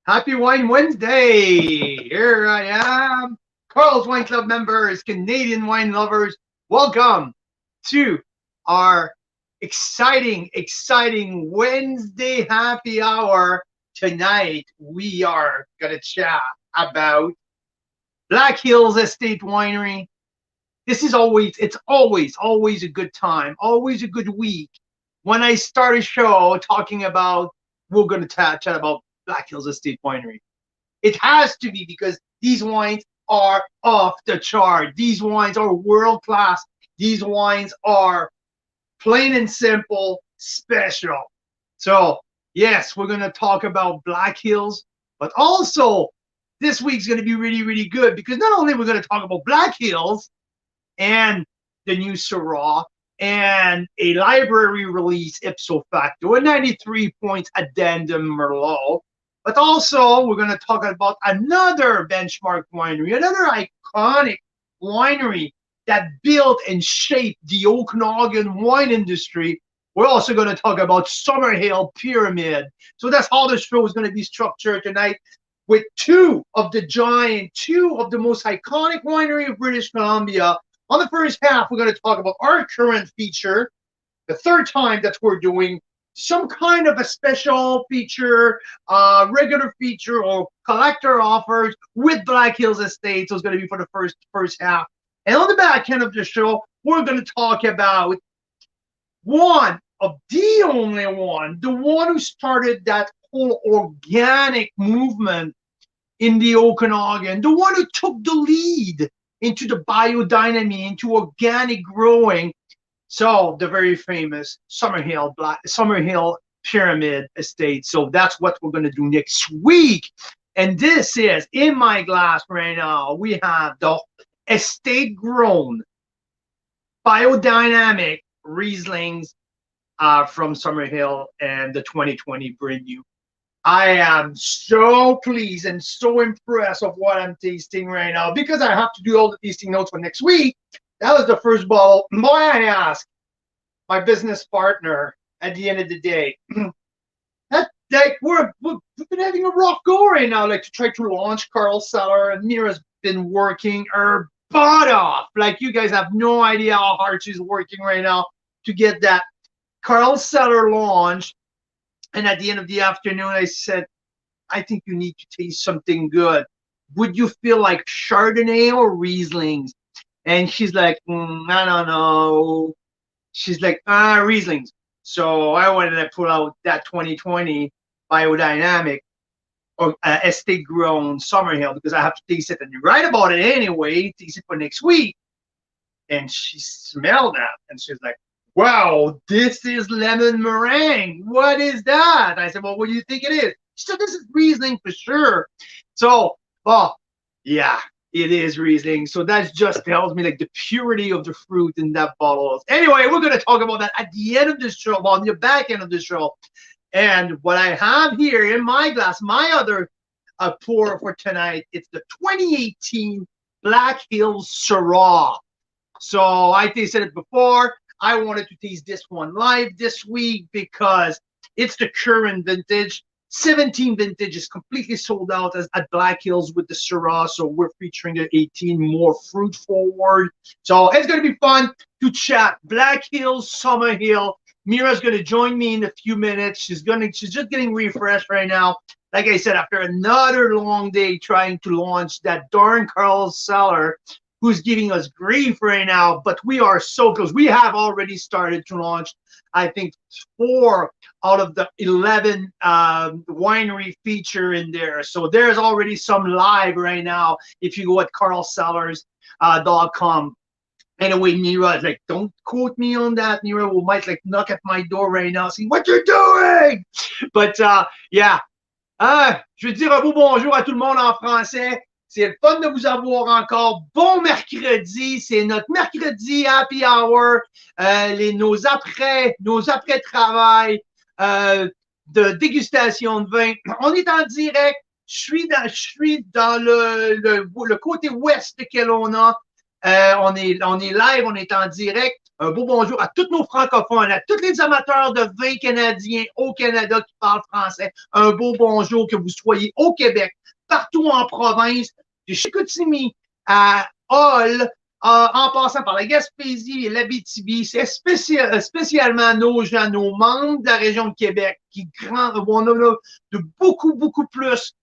Happy Wine Wednesday! Here I am. Carl's Wine Club members, Canadian wine lovers, welcome to our exciting Wednesday happy hour. Tonight, we are going to chat about Black Hills Estate Winery. It's always a good time, always a good week when I start a show talking about, we're going to chat about Black Hills Estate Winery. It has to be because these wines are off the chart. These wines are world class. These wines are plain and simple special. So, yes, we're going to talk about Black Hills, but also this week's going to be really good because not only we're going to talk about Black Hills and the new Syrah and a library release ipso facto, a 93 points Addendum Merlot, but also we're going to talk about another benchmark winery, another iconic winery that built and shaped the Okanagan wine industry. We're also going to talk about Summerhill Pyramid. So that's how the show is going to be structured tonight, with two of the most iconic winery of British Columbia. On the first half, we're going to talk about our current feature, the third time that we're doing some kind of a special feature, regular feature, or collector offers with Black Hills Estate. So it's going to be for the first half. And on the back end of the show, we're going to talk about one of the only one, the one who started that whole organic movement in the Okanagan, the one who took the lead into the biodynamic, into organic growing. So the very famous Summerhill Pyramid Estate. So that's what we're going to do next week. And this is, in my glass right now, we have the estate grown biodynamic Rieslings from Summerhill and the 2020 brand new. I am so pleased and so impressed of what I'm tasting right now because I have to do all the tasting notes for next week. That was the first bottle. Boy, I asked my business partner at the end of the day, that like we've been having a rough go right now, like to try to launch Carl Cellar, and Mira's been working her butt off. Like, you guys have no idea how hard she's working right now to get that Carl Cellar launched. And at the end of the afternoon, I said, I think you need to taste something good. Would you feel like Chardonnay or Rieslings? And she's like, I don't know. She's like, Rieslings. So I wanted to pull out that 2020 biodynamic or estate grown Summerhill because I have to taste it and write about it anyway, taste it for next week. And she smelled that and she's like, wow, this is lemon meringue. What is that? I said, well, what do you think it is? She said, this is Riesling for sure. So, yeah, it is Riesling. So that just tells me like the purity of the fruit in that bottle. Anyway, we're going to talk about that at the end of the show, well, on the back end of the show. And what I have here in my glass, my other pour for tonight, it's the 2018 Black Hills Syrah. So I tasted it before. I wanted to taste this one live this week because it's the current vintage. 17 vintage is completely sold out at Black Hills with the Syrah. So we're featuring the 18 more fruit forward. So it's going to be fun to chat. Black Hills, Summerhill. Mira's going to join me in a few minutes. She's just getting refreshed right now. Like I said, after another long day trying to launch that darn Carl Cellar, who's giving us grief right now, but we are so close. We have already started to launch, I think, 4 out of the 11 winery feature in there. So there's already some live right now if you go at carlcellars.com. Anyway, Mira is like, don't quote me on that. Mira might like knock at my door right now, saying, what you're doing? But yeah. Je veux dire un beau bonjour à tout le monde en français. C'est le fun de vous avoir encore. Bon mercredi, c'est notre mercredi happy hour, nos après-travail de dégustation de vin. On est en direct. Je suis dans le côté ouest de Kelowna. On est live, on est en direct. Un beau bonjour à tous nos francophones, à tous les amateurs de vin canadiens au Canada qui parlent français. Un beau bonjour, que vous soyez au Québec, partout en province, de Chicoutimi à Hall, en passant par la Gaspésie et l'Abitibi. C'est spécialement nos gens, nos membres de la région de Québec qui on a de beaucoup plus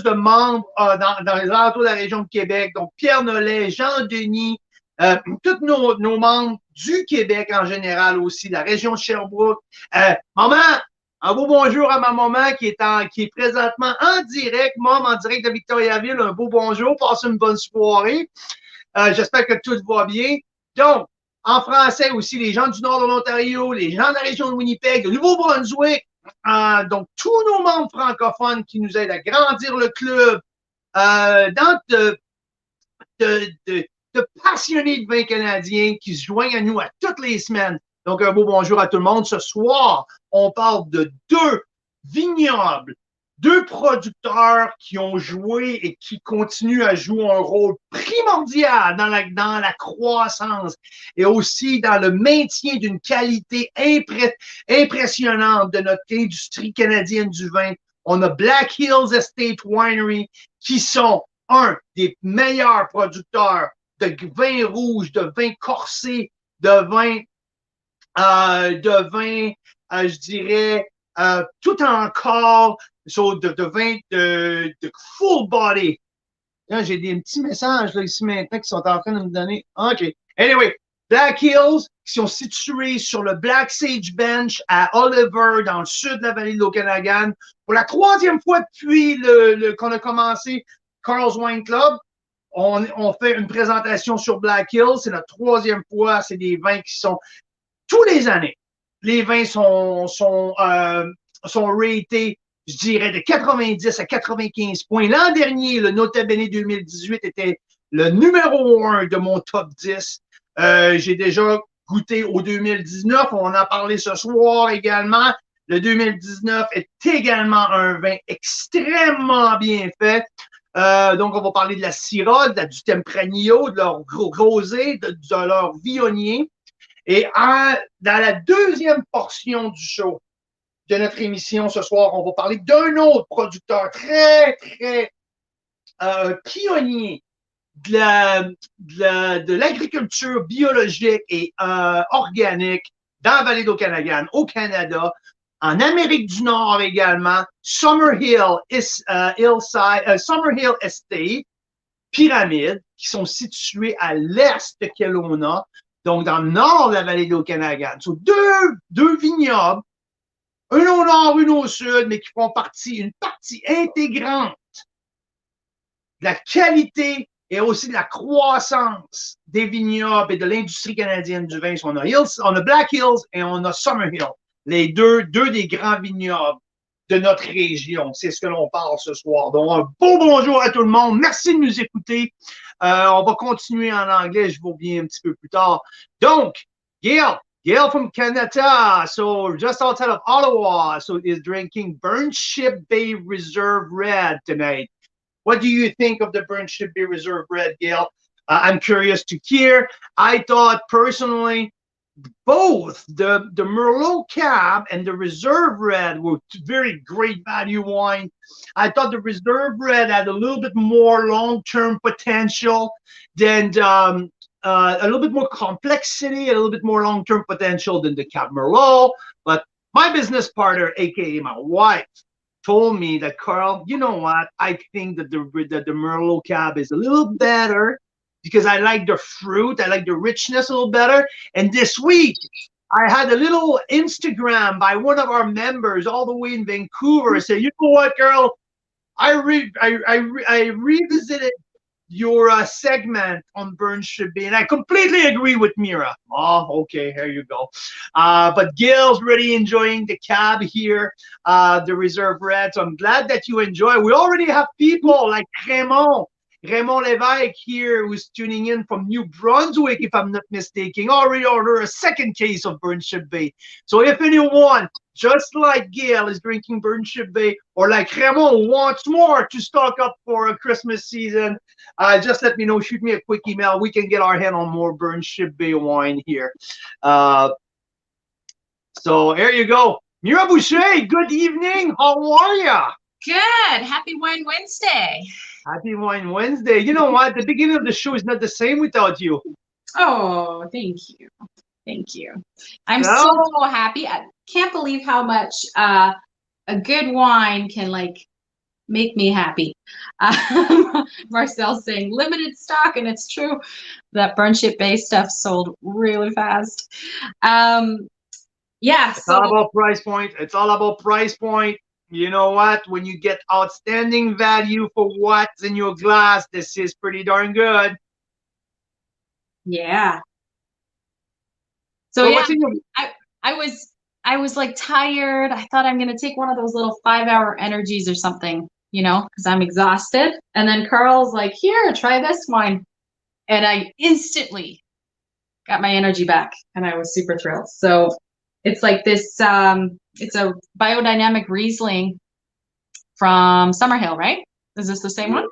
de membres dans les alentours de la région de Québec. Donc, Pierre Nollet, Jean Denis, tous nos membres du Québec en général aussi, la région de Sherbrooke. Maman, un beau bonjour à ma maman qui est présentement en direct, en direct de Victoriaville. Un beau bonjour, passe une bonne soirée. J'espère que tout va bien. Donc, en français aussi, les gens du nord de l'Ontario, les gens de la région de Winnipeg, le Nouveau-Brunswick, donc tous nos membres francophones qui nous aident à grandir le club, de passionnés de vin canadien qui se joignent à nous à toutes les semaines. Donc, un beau bonjour à tout le monde. Ce soir, on parle de deux vignobles, deux producteurs qui ont joué et qui continuent à jouer un rôle primordial dans la croissance et aussi dans le maintien d'une qualité impressionnante de notre industrie canadienne du vin. On a Black Hills Estate Winery qui sont un des meilleurs producteurs de vin rouge, de vin corsé, de vin, je dirais, tout encore, de vin de full body. Là, j'ai des petits messages là, ici maintenant qui sont en train de me donner. OK. Anyway, Black Hills, qui sont situés sur le Black Sage Bench à Oliver, dans le sud de la vallée de l'Okanagan. Pour la troisième fois depuis qu'on a commencé Carl's Wine Club, on fait une présentation sur Black Hills. C'est notre troisième fois. C'est des vins qui sont tous les années. Les vins sont ratés, je dirais, de 90 à 95 points. L'an dernier, le Nota Bene 2018 était le numéro 1 de mon top 10. J'ai déjà goûté au 2019. On en a parlé ce soir également. Le 2019 est également un vin extrêmement bien fait. Donc, on va parler de la Syrah, du Tempranillo, de leur rosé, de leur viognier. Et dans la deuxième portion du show de notre émission ce soir, on va parler d'un autre producteur très pionnier de l'agriculture biologique et organique dans la vallée d'Okanagan, au Canada, en Amérique du Nord également, Summerhill Estate, Pyramide, qui sont situés à l'est de Kelowna, donc dans le nord de la vallée d'Okanagan. So, deux vignobles, un au nord, une au sud, mais qui font une partie intégrante de la qualité et aussi de la croissance des vignobles et de l'industrie canadienne du vin. On a Black Hills et on a Summerhill, les deux des grands vignobles de notre région. C'est ce que l'on parle ce soir. Donc, un beau bonjour à tout le monde. Merci de nous écouter. On va continuer en anglais. Je vous reviens un petit peu plus tard. Donc, Gail from Canada, so just outside of Ottawa, so is drinking Burnt Ship Bay Reserve Red tonight. What do you think of the Burnt Ship Bay Reserve Red, Gail? I'm curious to hear. I thought personally, both the Merlot Cab and the Reserve Red were very great value wine. I thought the Reserve Red had a little bit more long-term potential than a little bit more complexity, a little bit more long-term potential than the Cab Merlot. But my business partner, aka my wife, told me that, Carl, you know what? I think that the Merlot Cab is a little better because I like the fruit, I like the richness a little better. And this week, I had a little Instagram by one of our members all the way in Vancouver say, you know what, girl? I revisited your segment on Burnt Ship Bay, and I completely agree with Mira. Oh, okay, here you go. But Gail's really enjoying the cab here, the Reserve Red. So I'm glad that you enjoy. We already have people like Raymond Raymond Lévesque here, who's tuning in from New Brunswick, if I'm not mistaken, already ordered a second case of Burnship Bay. So if anyone, just like Gail, is drinking Burnship Bay, or like Raymond wants more to stock up for a Christmas season, just let me know. Shoot me a quick email. We can get our hand on more Burnship Bay wine here. So there you go. Mira Boucher, good evening. How are ya? Good. Happy Wine Wednesday. Happy Wine Wednesday. You know what? The beginning of the show is not the same without you. Oh, thank you. Thank you. I'm so happy. I can't believe how much a good wine can like make me happy. Marcel's saying limited stock, and it's true. That Burnship Bay stuff sold really fast. Yeah. It's all about price point. It's all about price point. You know what? When you get outstanding value for what's in your glass, this is pretty darn good. Yeah. So yeah, I was like tired. I thought I'm gonna take one of those little 5-hour energies or something, you know, because I'm exhausted. And then Carl's like, "Here, try this wine," and I instantly got my energy back, and I was super thrilled. So it's like this. It's a biodynamic Riesling from Summerhill, right? Is this the same one?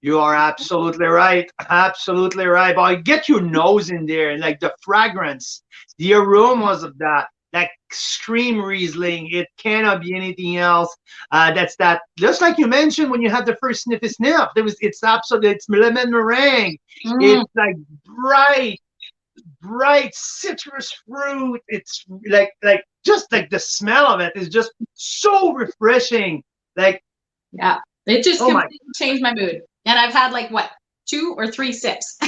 You are absolutely right. Absolutely right. But get your nose in there and like the fragrance, the aromas of that extreme Riesling. It cannot be anything else. That's that. Just like you mentioned when you had the first sniffy sniff, it's absolutely, it's lemon meringue. It's like bright citrus fruit. It's like just like the smell of it is just so refreshing. Like, yeah, it just completely changed my mood. And I've had like what, 2 or 3 sips.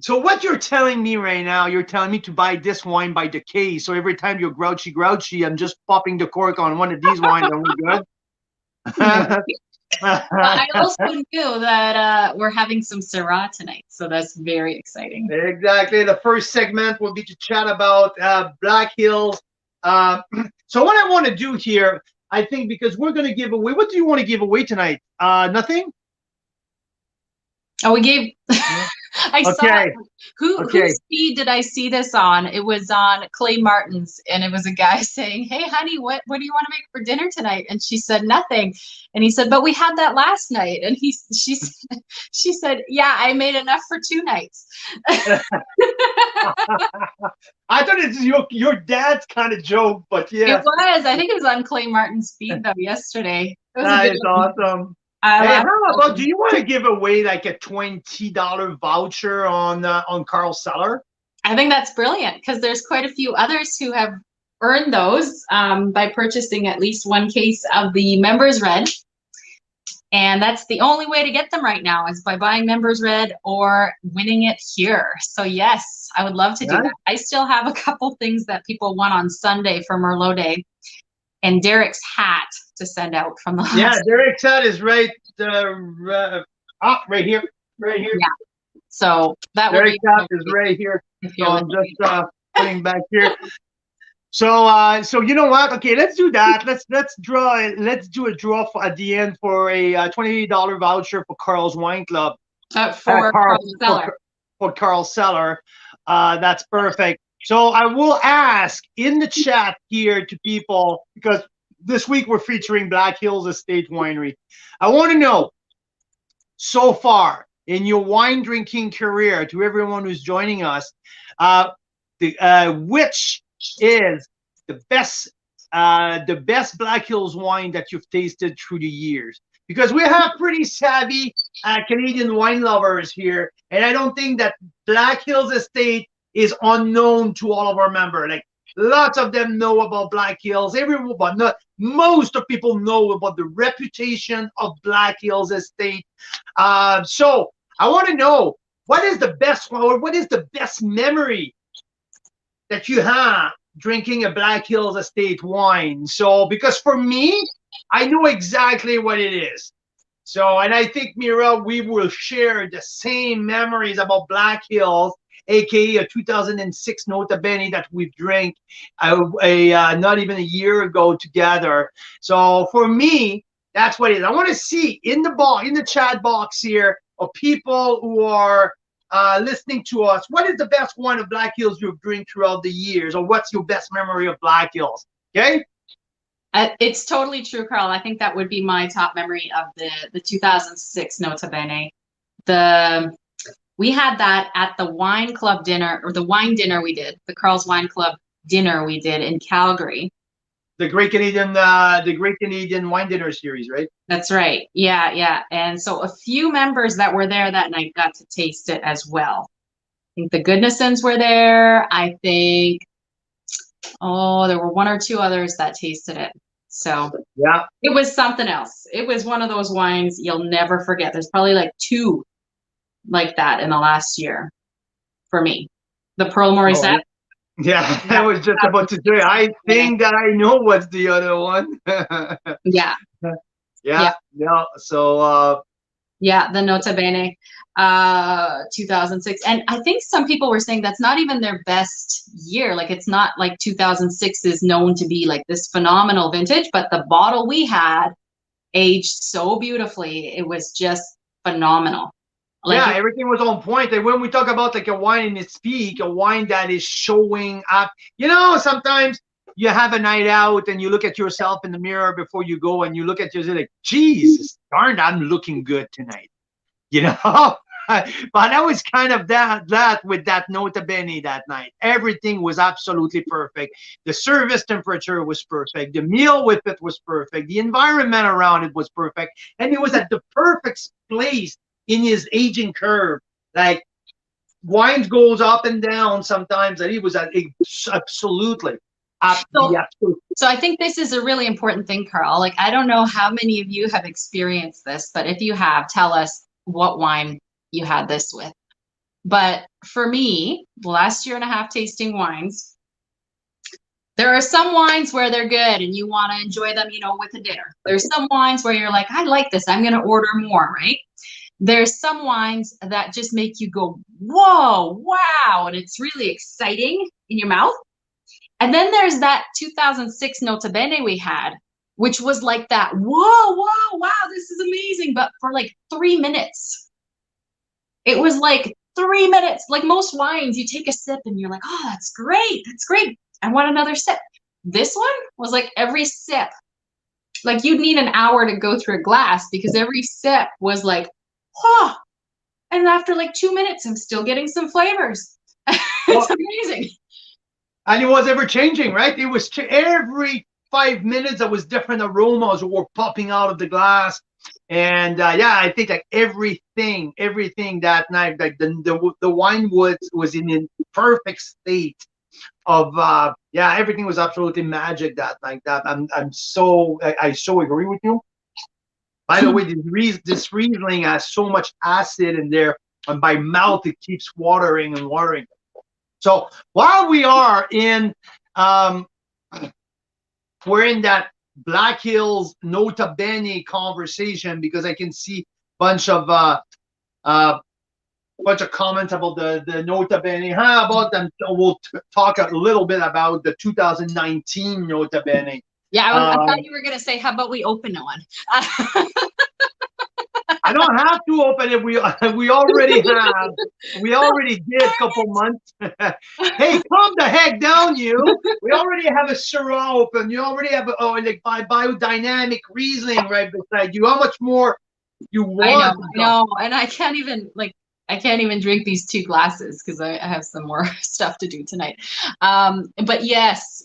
So what you're telling me right now, you're telling me to buy this wine by the case. So every time you're grouchy, I'm just popping the cork on one of these wines and we're good. I also knew that we're having some Syrah tonight, so that's very exciting. Exactly. The first segment will be to chat about Black Hills. So what I want to do here, I think, because we're going to give away. What do you want to give away tonight? Nothing? Oh, we gave. I saw whose feed did I see this on? It was on Clay Martin's, and it was a guy saying, "Hey, honey, what do you want to make for dinner tonight?" And she said nothing, and he said, "But we had that last night." And she said, "Yeah, I made enough for 2 nights." I thought it's your dad's kind of joke, but yeah, it was. I think it was on Clay Martin's feed though yesterday. That is awesome. Hey, how about, do you want to give away like a $20 voucher on Carl Cellar? I think that's brilliant because there's quite a few others who have earned those by purchasing at least 1 case of the Members Red. And that's the only way to get them right now is by buying Members Red or winning it here. So yes, I would love to do that. I still have a couple things that people want on Sunday for Merlot Day. And Derek's hat to send out from the last. Yeah, Derek's hat is right here. Yeah. So that Derek's hat is right here. So I'm just putting back here. So you know what? Okay, let's do that. Let's do a draw at the end for a $20 voucher for Carl's Wine Club. For Carl Cellar. That's perfect. So I will ask in the chat here to people, because this week we're featuring Black Hills Estate Winery. I want to know, so far in your wine drinking career, to everyone who's joining us, which is the best Black Hills wine that you've tasted through the years? Because we have pretty savvy Canadian wine lovers here, and I don't think that Black Hills Estate is unknown to all of our members. Like, lots of them know about Black Hills. Everyone, but not most of people know about the reputation of Black Hills Estate. So I want to know, what is the best memory that you have drinking a Black Hills Estate wine? So, because for me, I know exactly what it is. So, and I think, Mira, we will share the same memories about Black Hills, aka a 2006 Nota Bene that we drank not even a year ago together. So for me, That's what it is. I want to see in the chat box here of people who are listening to us. What is the best wine of Black Hills you've drank throughout the years, or what's your best memory of Black Hills? Okay. It's totally true, Carl. I think that would be my top memory of the 2006 Nota Bene. We had that at the wine club dinner, or the wine dinner we did, the Carl's Wine Club dinner we did in Calgary. The Great Canadian Wine Dinner Series, right? That's right. Yeah, yeah. And so a few members that were there that night got to taste it as well. I think the Goodnessons were there. I think, there were one or two others that tasted it. So yeah, it was something else. It was one of those wines you'll never forget. There's probably like two like that in the last year for me. The Pearl Morissette. Yeah, I was just about to say, I think that I know what's the other one. Yeah. So the Nota Bene 2006. And I think some people were saying that's not even their best year. Like, it's not like 2006 is known to be like this phenomenal vintage, but the bottle we had aged so beautifully. It was just phenomenal. Like, everything was on point. And when we talk about like a wine in its peak, a wine that is showing up, sometimes you have a night out and you look at yourself in the mirror before you go, and you look at yourself like, Jesus darn, I'm looking good tonight. But that was kind of that with that Nota Bene that night. Everything was absolutely perfect. The service temperature was perfect. The meal with it was perfect. The environment around it was perfect. And it was at the perfect place in his aging curve. Like, wines goes up and down sometimes, and he was at absolutely. So I think this is a really important thing, Carl. Like, I don't know how many of you have experienced this, but if you have, tell us what wine you had this with. But for me, the last year and a half tasting wines, there are some wines where they're good and you want to enjoy them, with a dinner. There's some wines where you're like, I like this, I'm going to order more, right? There's some wines that just make you go, whoa, wow, and it's really exciting in your mouth. And then there's that 2006 Nota Bene we had, which was like that, whoa, wow, this is amazing. But for like 3 minutes, it was like 3 minutes. Like most wines, you take a sip and you're like, oh, that's great. I want another sip. This one was like every sip. Like, you'd need an hour to go through a glass, because every sip was like, oh, and after like 2 minutes, I'm still getting some flavors. It's amazing. And it was ever changing, right? It was every 5 minutes there was different aromas were popping out of the glass. And I think like everything that night, like the wine was in a perfect state of everything was absolutely magic that night. I so agree with you. By the way, this Riesling has so much acid in there, and by mouth it keeps watering and watering. So while we are in, we're in that Black Hills Nota Bene conversation, because I can see bunch of comments about the Nota Bene. How about them? We'll talk a little bit about the 2019 Nota Bene. Yeah, I thought you were going to say, how about we open one? I don't have to open it. We already have. We already did a couple months. Hey, calm the heck down, you. We already have a Syrah open. You already have like Biodynamic Riesling right beside you. How much more you want? I know. And I can't even drink these 2 glasses because I have some more stuff to do tonight. But yes.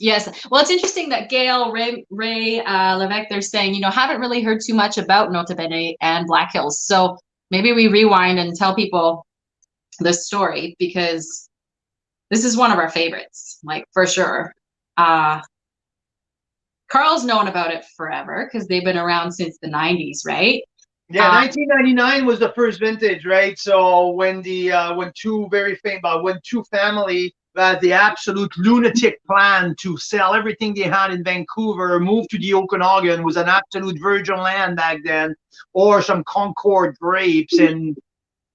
Well, it's interesting that Gail, Ray Levesque, they're saying, haven't really heard too much about Nota Bene and Black Hills. So maybe we rewind and tell people the story, because this is one of our favorites, like, for sure. Carl's known about it forever because they've been around since the 90s, right? Yeah, 1999 was the first vintage, right? So when two family had the absolute lunatic plan to sell everything they had in Vancouver, move to the Okanagan, was an absolute virgin land back then, or some Concord grapes and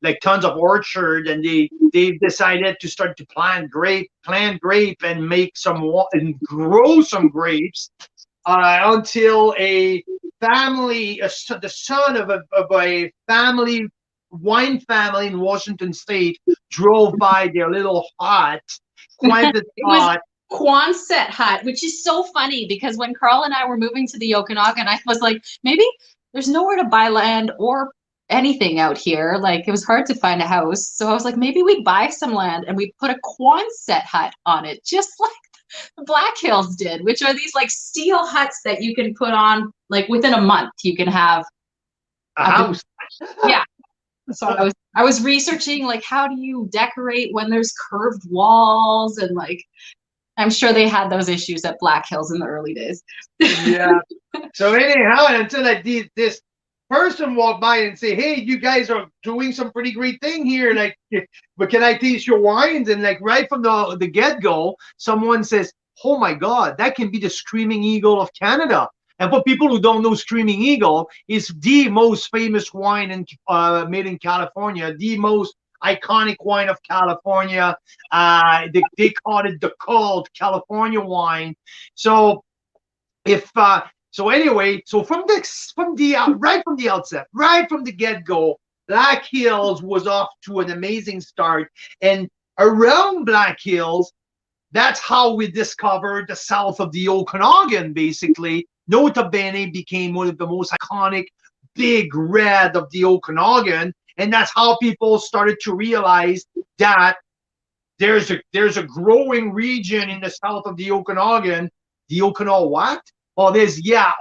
like tons of orchard, and they decided to start to plant grape and make some and grow some grapes until a family, the son of a family, wine family in Washington State, drove by their little hut, quite It was Quonset hut, which is so funny because when Carl and I were moving to the Okanagan, I was like, maybe there's nowhere to buy land or anything out here. Like, it was hard to find a house. So I was like, maybe we buy some land and we put a Quonset hut on it, just like the Black Hills did, which are these like steel huts that you can put on like within a month. You can have a house. Yeah. So I was researching like how do you decorate when there's curved walls, and like I'm sure they had those issues at Black Hills in the early days. Yeah. So anyhow, until like this person walked by and say, "Hey, you guys are doing some pretty great thing here. Like, but can I taste your wines?" And like right from the get go, someone says, "Oh my God, that can be the Screaming Eagle of Canada." And for people who don't know, Screaming Eagle is the most famous wine made in California, the most iconic wine of California. They call it the cult California wine. So so anyway, so right from the outset, right from the get-go, Black Hills was off to an amazing start. And around Black Hills, that's how we discovered the south of the Okanagan, basically. Nota Bene became one of the most iconic big red of the Okanagan. And that's how people started to realize that there's a growing region in the south of the Okanagan. The Okanagan what? Oh,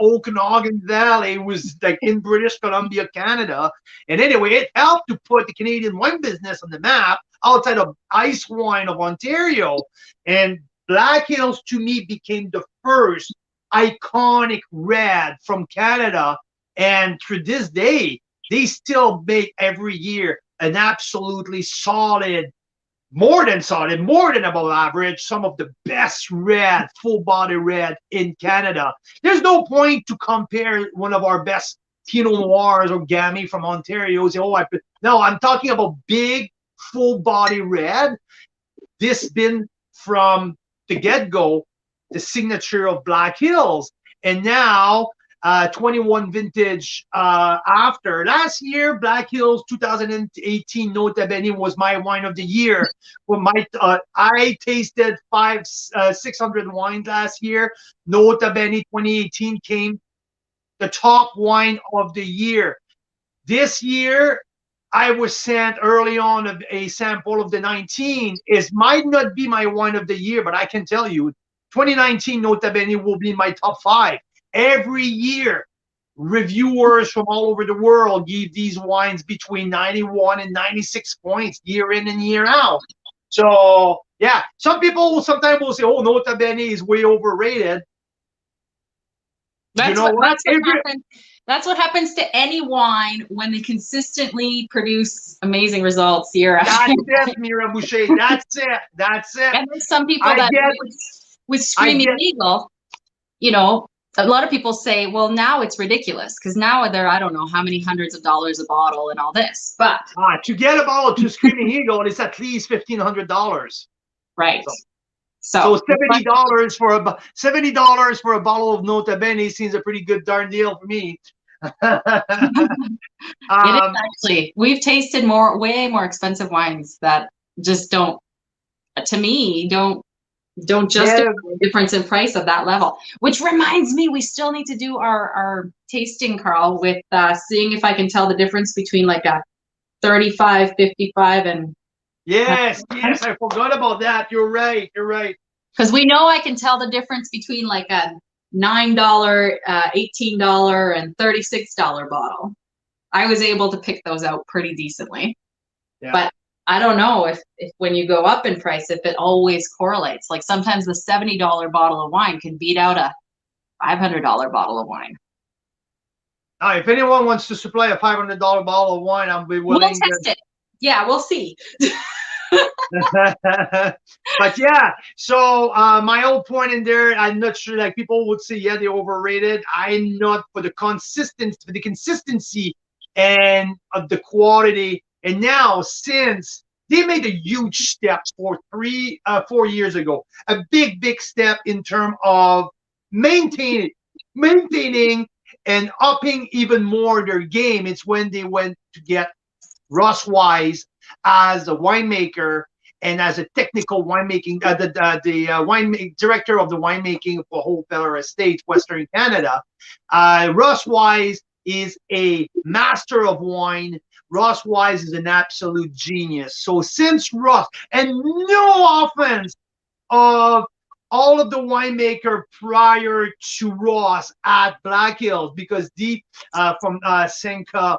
Okanagan Valley was like in British Columbia, Canada. And anyway, it helped to put the Canadian wine business on the map outside of ice wine of Ontario. And Black Hills, to me, became the first iconic red from Canada. And to this day, they still make every year an absolutely solid, more than above average, some of the best red, full body red in Canada. There's no point to compare one of our best Pinot Noirs or Gamay from Ontario. No, I'm talking about big, full body red. This been from the get-go, the signature of Black Hills. And now, 21 vintage after. Last year, Black Hills 2018 Nota Bene was my wine of the year. I tasted 600 wines last year. Nota Bene 2018 came the top wine of the year. This year, I was sent early on a sample of the 19. It might not be my wine of the year, but I can tell you, 2019 Nota Bene will be in my top 5. Every year, reviewers from all over the world give these wines between 91 and 96 points year in and year out. So, yeah, some people sometimes will say, "Oh, Nota Bene is way overrated." That's what happens to any wine when they consistently produce amazing results year after. That's it, Mira Boucher. That's it. And there's some people with Screaming Eagle, a lot of people say, well, now it's ridiculous because now they're, I don't know how many hundreds of dollars a bottle and all this. But to get a bottle to Screaming Eagle, it's at least $1,500. Right. So $70 for a bottle of Nota Bene seems a pretty good darn deal for me. It is actually. We've tasted way more expensive wines that just don't justify the difference in price of that level. Which reminds me, we still need to do our tasting, Carl, with seeing if I can tell the difference between like a 35, 55, and Yes, I forgot about that. You're right. Because we know I can tell the difference between like a $9, $18, and $36 bottle. I was able to pick those out pretty decently. Yeah. But I don't know if when you go up in price, if it always correlates. Like sometimes the $70 bottle of wine can beat out a $500 bottle of wine. Now, if anyone wants to supply a $500 bottle of wine, I'll be willing to test it. Yeah, we'll see. But yeah, so my old point in there, I'm not sure, like people would say, yeah, they're overrated. I'm not, for the consistency and of the quality. And now, since they made a huge step 4 years ago, a big step in terms of maintaining and upping even more their game. It's when they went to get Ross Wise as a winemaker and as a technical winemaking, director of the winemaking for Whole Feller Estates, Western Canada. Ross Wise is a master of wine. Ross Wise is an absolute genius. So since Ross, and no offense of all of the winemaker prior to Ross at Black Hills, because deep from Sancho,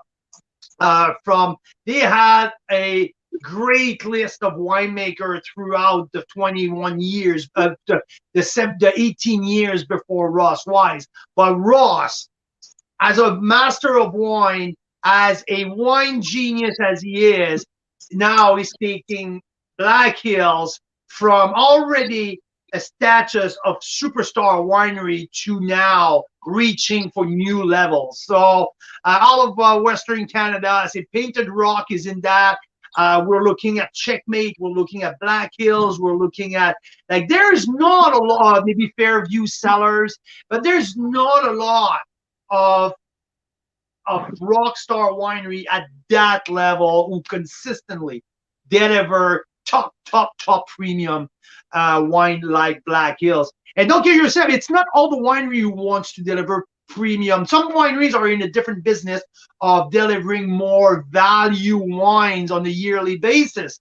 they had a great list of winemakers throughout the 21 years, the 18 years before Ross Wise. But Ross, as a master of wine, as a wine genius as he is, now he's taking Black Hills from already a status of superstar winery to now reaching for new levels. So all of Western Canada, I say Painted Rock is in that. We're looking at Checkmate. We're looking at Black Hills. We're looking at, like, there's not a lot, maybe Fairview Cellars, but there's not a lot of rockstar winery at that level who consistently deliver top premium wine like Black Hills. And don't get yourself, it's not all the winery who wants to deliver premium. Some wineries are in a different business of delivering more value wines on a yearly basis.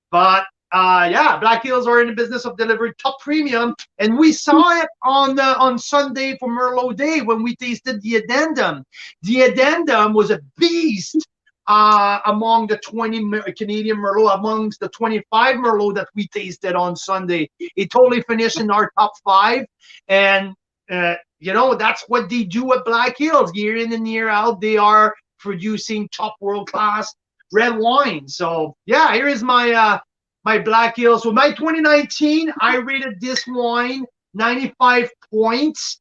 But yeah, Black Hills are in the business of delivering top premium, and we saw it on Sunday for Merlot Day when we tasted the Addendum. The Addendum was a beast among the 20 Canadian Merlot, amongst the 25 Merlot that we tasted on Sunday. It totally finished in our top 5, and you know, that's what they do at Black Hills. Year in and year out, they are producing top world-class red wine. So yeah, here is my my Black Hills. So my 2019, I rated this wine 95 points.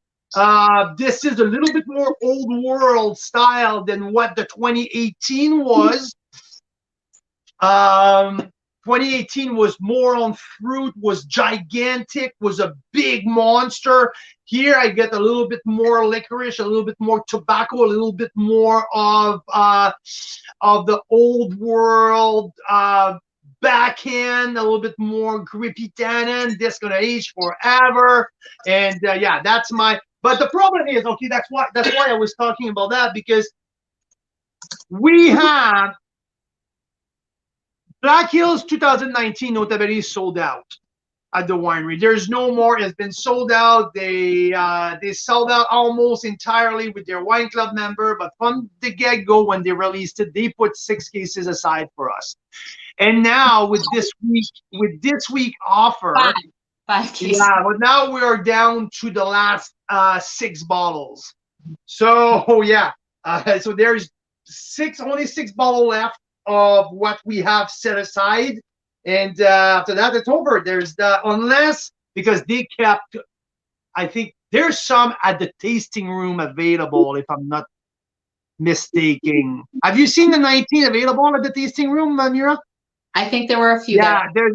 This is a little bit more old world style than what the 2018 was. 2018 was more on fruit, was gigantic, was a big monster. Here I get a little bit more licorice, a little bit more tobacco, a little bit more of the old world backhand, a little bit more grippy tannin. This gonna age forever, and yeah, that's my. But the problem is, okay, that's why I was talking about that, because we have Black Hills 2019 Notably sold out at the winery. There's no more. It's been sold out. They sold out almost entirely with their wine club member. But from the get-go, when they released it, they put 6 cases aside for us. And now with this week offer, 5 cases. Yeah, but now we are down to the last 6 bottles. So yeah, so there's only 6 bottles left of what we have set aside, and after that it's over. There's unless, because they kept, I think there's some at the tasting room available, if I'm not mistaken. Have you seen the 19 available at the tasting room, Mira? I think there were a few. Yeah, there's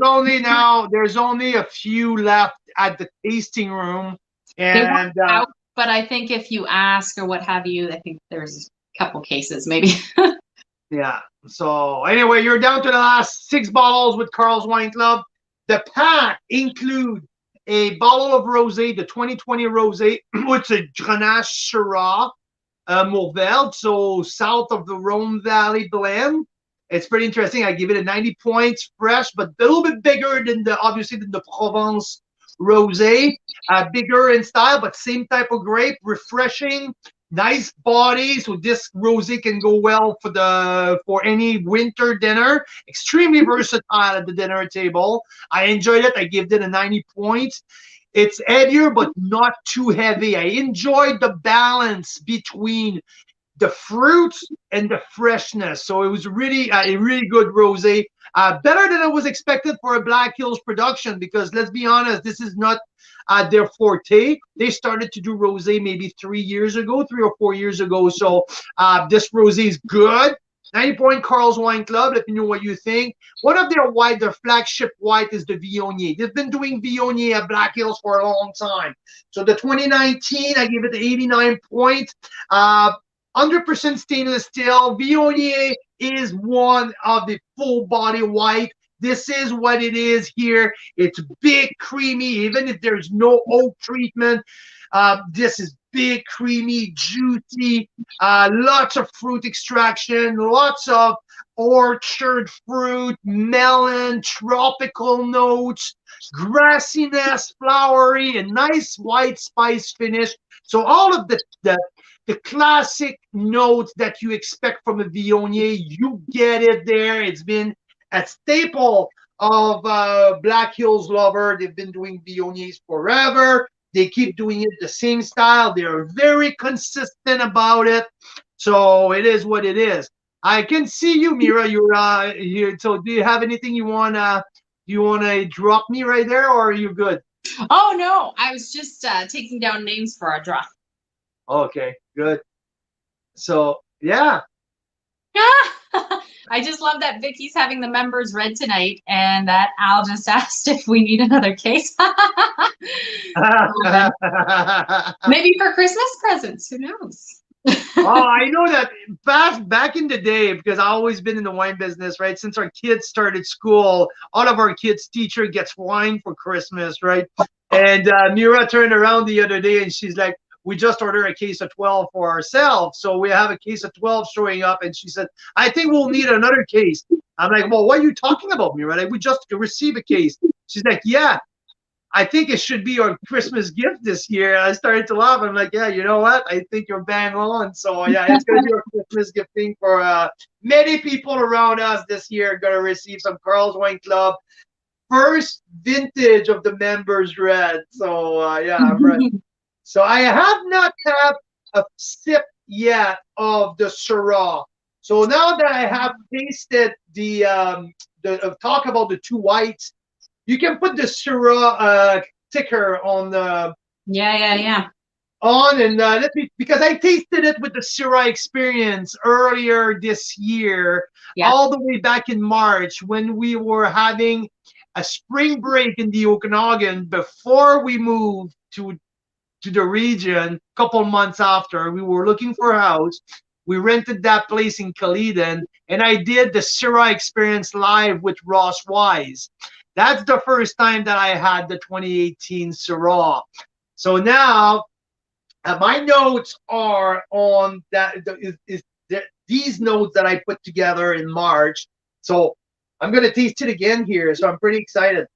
only a few left at the tasting room, and out, but I think if you ask or what have you, I think there's a couple cases maybe. Yeah. So anyway, you're down to the last 6 bottles with Carl's Wine Club. The pack include a bottle of rosé, the 2020 rosé, which is a Ganache Syrah, Mourvèdre, so south of the Rhone Valley blend. It's pretty interesting. I give it a 90 points, fresh, but a little bit bigger than obviously the Provence rosé. Bigger in style, but same type of grape, refreshing. Nice body, so this rosé can go well for any winter dinner. Extremely versatile at the dinner table. I enjoyed it. I gave it a 90 points. It's heavier, but not too heavy. I enjoyed the balance between the fruits and the freshness. So it was really a really good rosé. Better than I was expected for a Black Hills production, because let's be honest, this is not their forte. They started to do rosé maybe 3 or 4 years ago. So this rosé is good. 90 Point Carl's Wine Club, let me know what you think. One of their white, their flagship white is the Viognier. They've been doing Viognier at Black Hills for a long time. So the 2019, I give it the 89 point. 100% stainless steel. Viognier is one of the full body white. This is what it is here. It's big, creamy, even if there's no oak treatment. This is big, creamy, juicy, lots of fruit extraction, lots of orchard fruit, melon, tropical notes, grassiness, flowery, and nice white spice finish. So all of the classic notes that you expect from a Viognier, you get it there. It's been a staple of Black Hills lover. They've been doing Viogniers forever. They keep doing it the same style. They're very consistent about it. So it is what it is. I can see you, Mira. You're here. So do you have anything you wanna drop me right there, or are you good? Oh no, I was just taking down names for our draw. Okay, good. So yeah. I just love that Vicky's having the members read tonight, and that Al just asked if we need another case. Maybe for Christmas presents. Who knows? Oh, I know that back in the day, because I've always been in the wine business, right? Since our kids started school, all of our kids' teacher gets wine for Christmas, right? And Mira turned around the other day and she's like, we just ordered a case of 12 for ourselves. So we have a case of 12 showing up. And she said, I think we'll need another case. I'm like, well, what are you talking about, Mira? Like, we just received a case. She's like, yeah, I think it should be our Christmas gift this year. I started to laugh. I'm like, yeah, you know what? I think you're bang on. So yeah, it's going to be our Christmas gifting for many people around us this year. Going to receive some Carl's Wine Club first vintage of the members red. So yeah, I'm ready. So I have not had a sip yet of the Syrah. So now that I have tasted the talk about the two whites, you can put the Syrah ticker on the on and let me, because I tasted it with the Syrah experience earlier this year, all the way back in March when we were having a spring break in the Okanagan before we moved to the region. A couple months after, we were looking for a house. We rented that place in Caledon, and I did the Syrah experience live with Ross Wise. That's the first time that I had the 2018 Syrah. So now my notes are on that. These notes that I put together in March. So I'm going to taste it again here. So I'm pretty excited.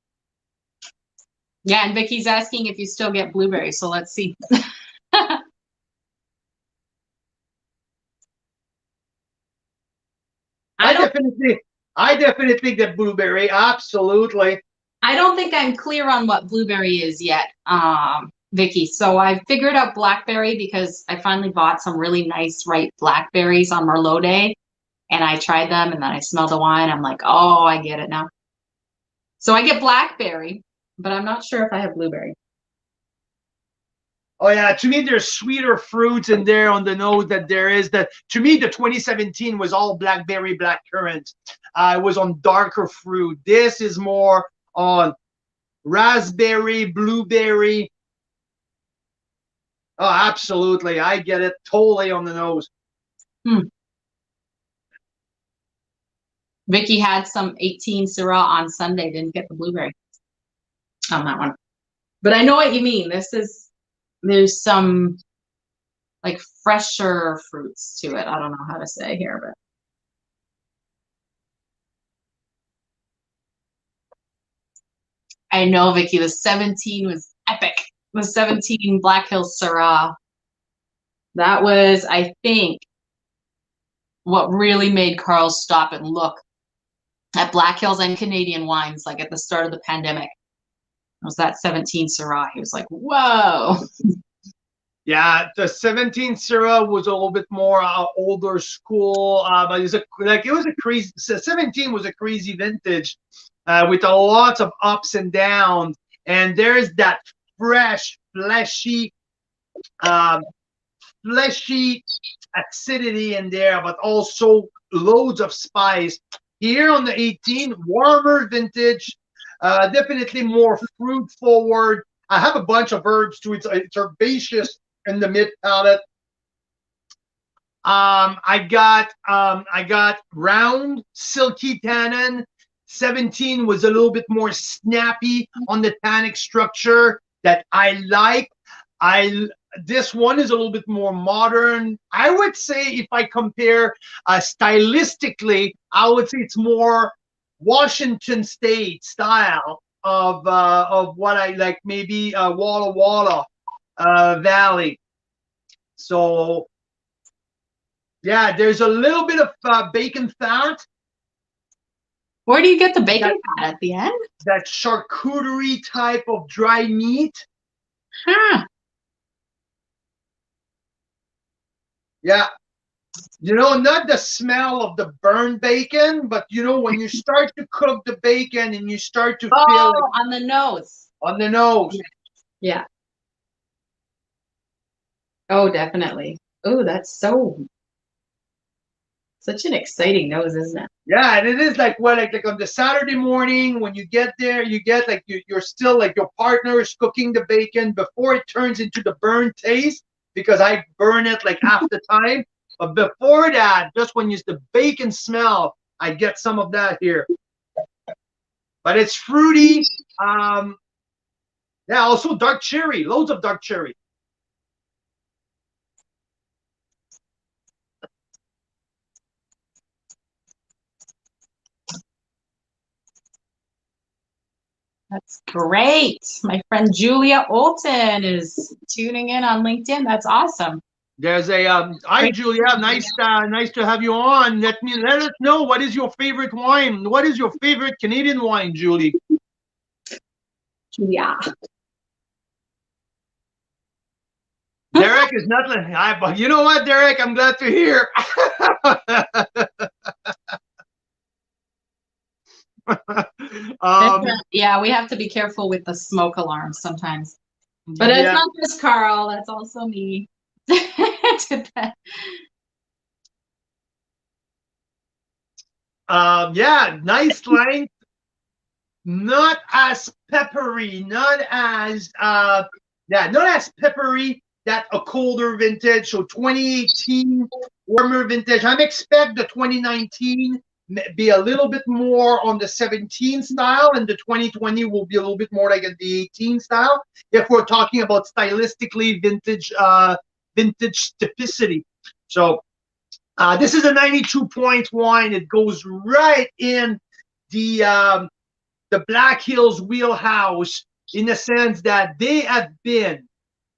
Yeah, and Vicky's asking if you still get blueberries, so let's see. I definitely get blueberry, absolutely. I don't think I'm clear on what blueberry is yet, Vicky. So I figured out blackberry because I finally bought some really nice ripe blackberries on Merlot Day, and I tried them, and then I smelled the wine. I'm like, oh, I get it now. So I get blackberry, but I'm not sure if I have blueberry. Oh yeah, to me there's sweeter fruits in there on the nose that there is. That to me the 2017 was all blackberry, blackcurrant. It was on darker fruit. This is more on raspberry, blueberry. Oh, absolutely, I get it totally on the nose. Vicky had some 18 Syrah on Sunday. Didn't get the blueberry on that one, but I know what you mean. There's some like fresher fruits to it. I don't know how to say here, but I know, Vicky, the 17 was epic. The 17 Black Hills Syrah. That was, I think, what really made Carl stop and look at Black Hills and Canadian wines, like at the start of the pandemic. It was that 17 Syrah. He was like, whoa. Yeah, the 17 Syrah was a little bit more older school, but it was a crazy. 17 was a crazy vintage with a lot of ups and downs, and there's that fresh, fleshy fleshy acidity in there, but also loads of spice. Here on the 18, warmer vintage, definitely more fruit forward. I have a bunch of herbs too. It's herbaceous in the mid palate. I got round, silky tannin. 17 was a little bit more snappy on the tannic structure that I like. This one is a little bit more modern. I would say if I compare stylistically, I would say it's more Washington State style of what I like, maybe Walla Walla Valley. So yeah, there's a little bit of bacon fat. Where do you get the bacon fat at the end? That charcuterie type of dry meat. Huh. Yeah. You know, not the smell of the burned bacon, but you know, when you start to cook the bacon and you start to feel it on the nose. On the nose. Yeah. Oh, definitely. Oh, that's such an exciting nose, isn't it? Yeah, and it is like like on the Saturday morning when you get there, you get like you're still like your partner is cooking the bacon before it turns into the burnt taste, because I burn it like half the time. But before that, just when you the bacon smell, I get some of that here. But it's fruity. Yeah, also dark cherry, loads of dark cherry. That's great. My friend Julia Olton is tuning in on LinkedIn. That's awesome. There's a hi Julia, nice to have you on. Let us know, what is your favorite wine? What is your favorite Canadian wine, Julie? Yeah. Derek is not like, but you know what, Derek, I'm glad to hear. Yeah, we have to be careful with the smoke alarms sometimes. But it's not just Carl, that's also me. Yeah, nice length. Not as peppery, not as peppery that a colder vintage. So 2018 warmer vintage. I expect the 2019 be a little bit more on the 17 style, and the 2020 will be a little bit more like in the 18 style, if we're talking about stylistically vintage typicity. So this is a 92 point wine. It goes right in the Black Hills wheelhouse, in the sense that they have been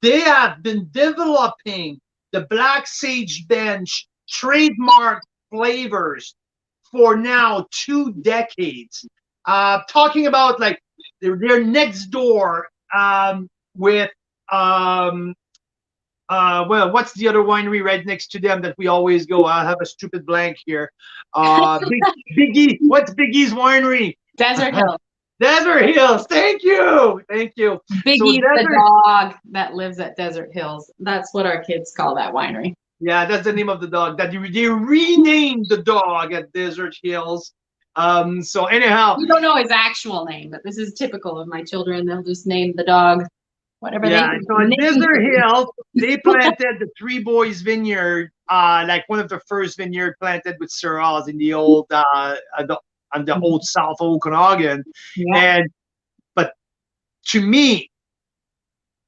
developing the Black Sage Bench trademark flavors for now 2 decades. Talking about like they're next door with well, what's the other winery right next to them that we always go? I have a stupid blank here. Biggie. What's Biggie's winery? Desert Hills. Desert Hills. Thank you. Biggie's the dog that lives at Desert Hills. That's what our kids call that winery. Yeah, that's the name of the dog. That they renamed the dog at Desert Hills. So anyhow, we don't know his actual name, but this is typical of my children. They'll just name the dog whatever they. So in Desert Hills, they planted the Three Boys Vineyard, like one of the first vineyard planted with Syrahs in the old on the old South Okanagan. Yeah. But to me,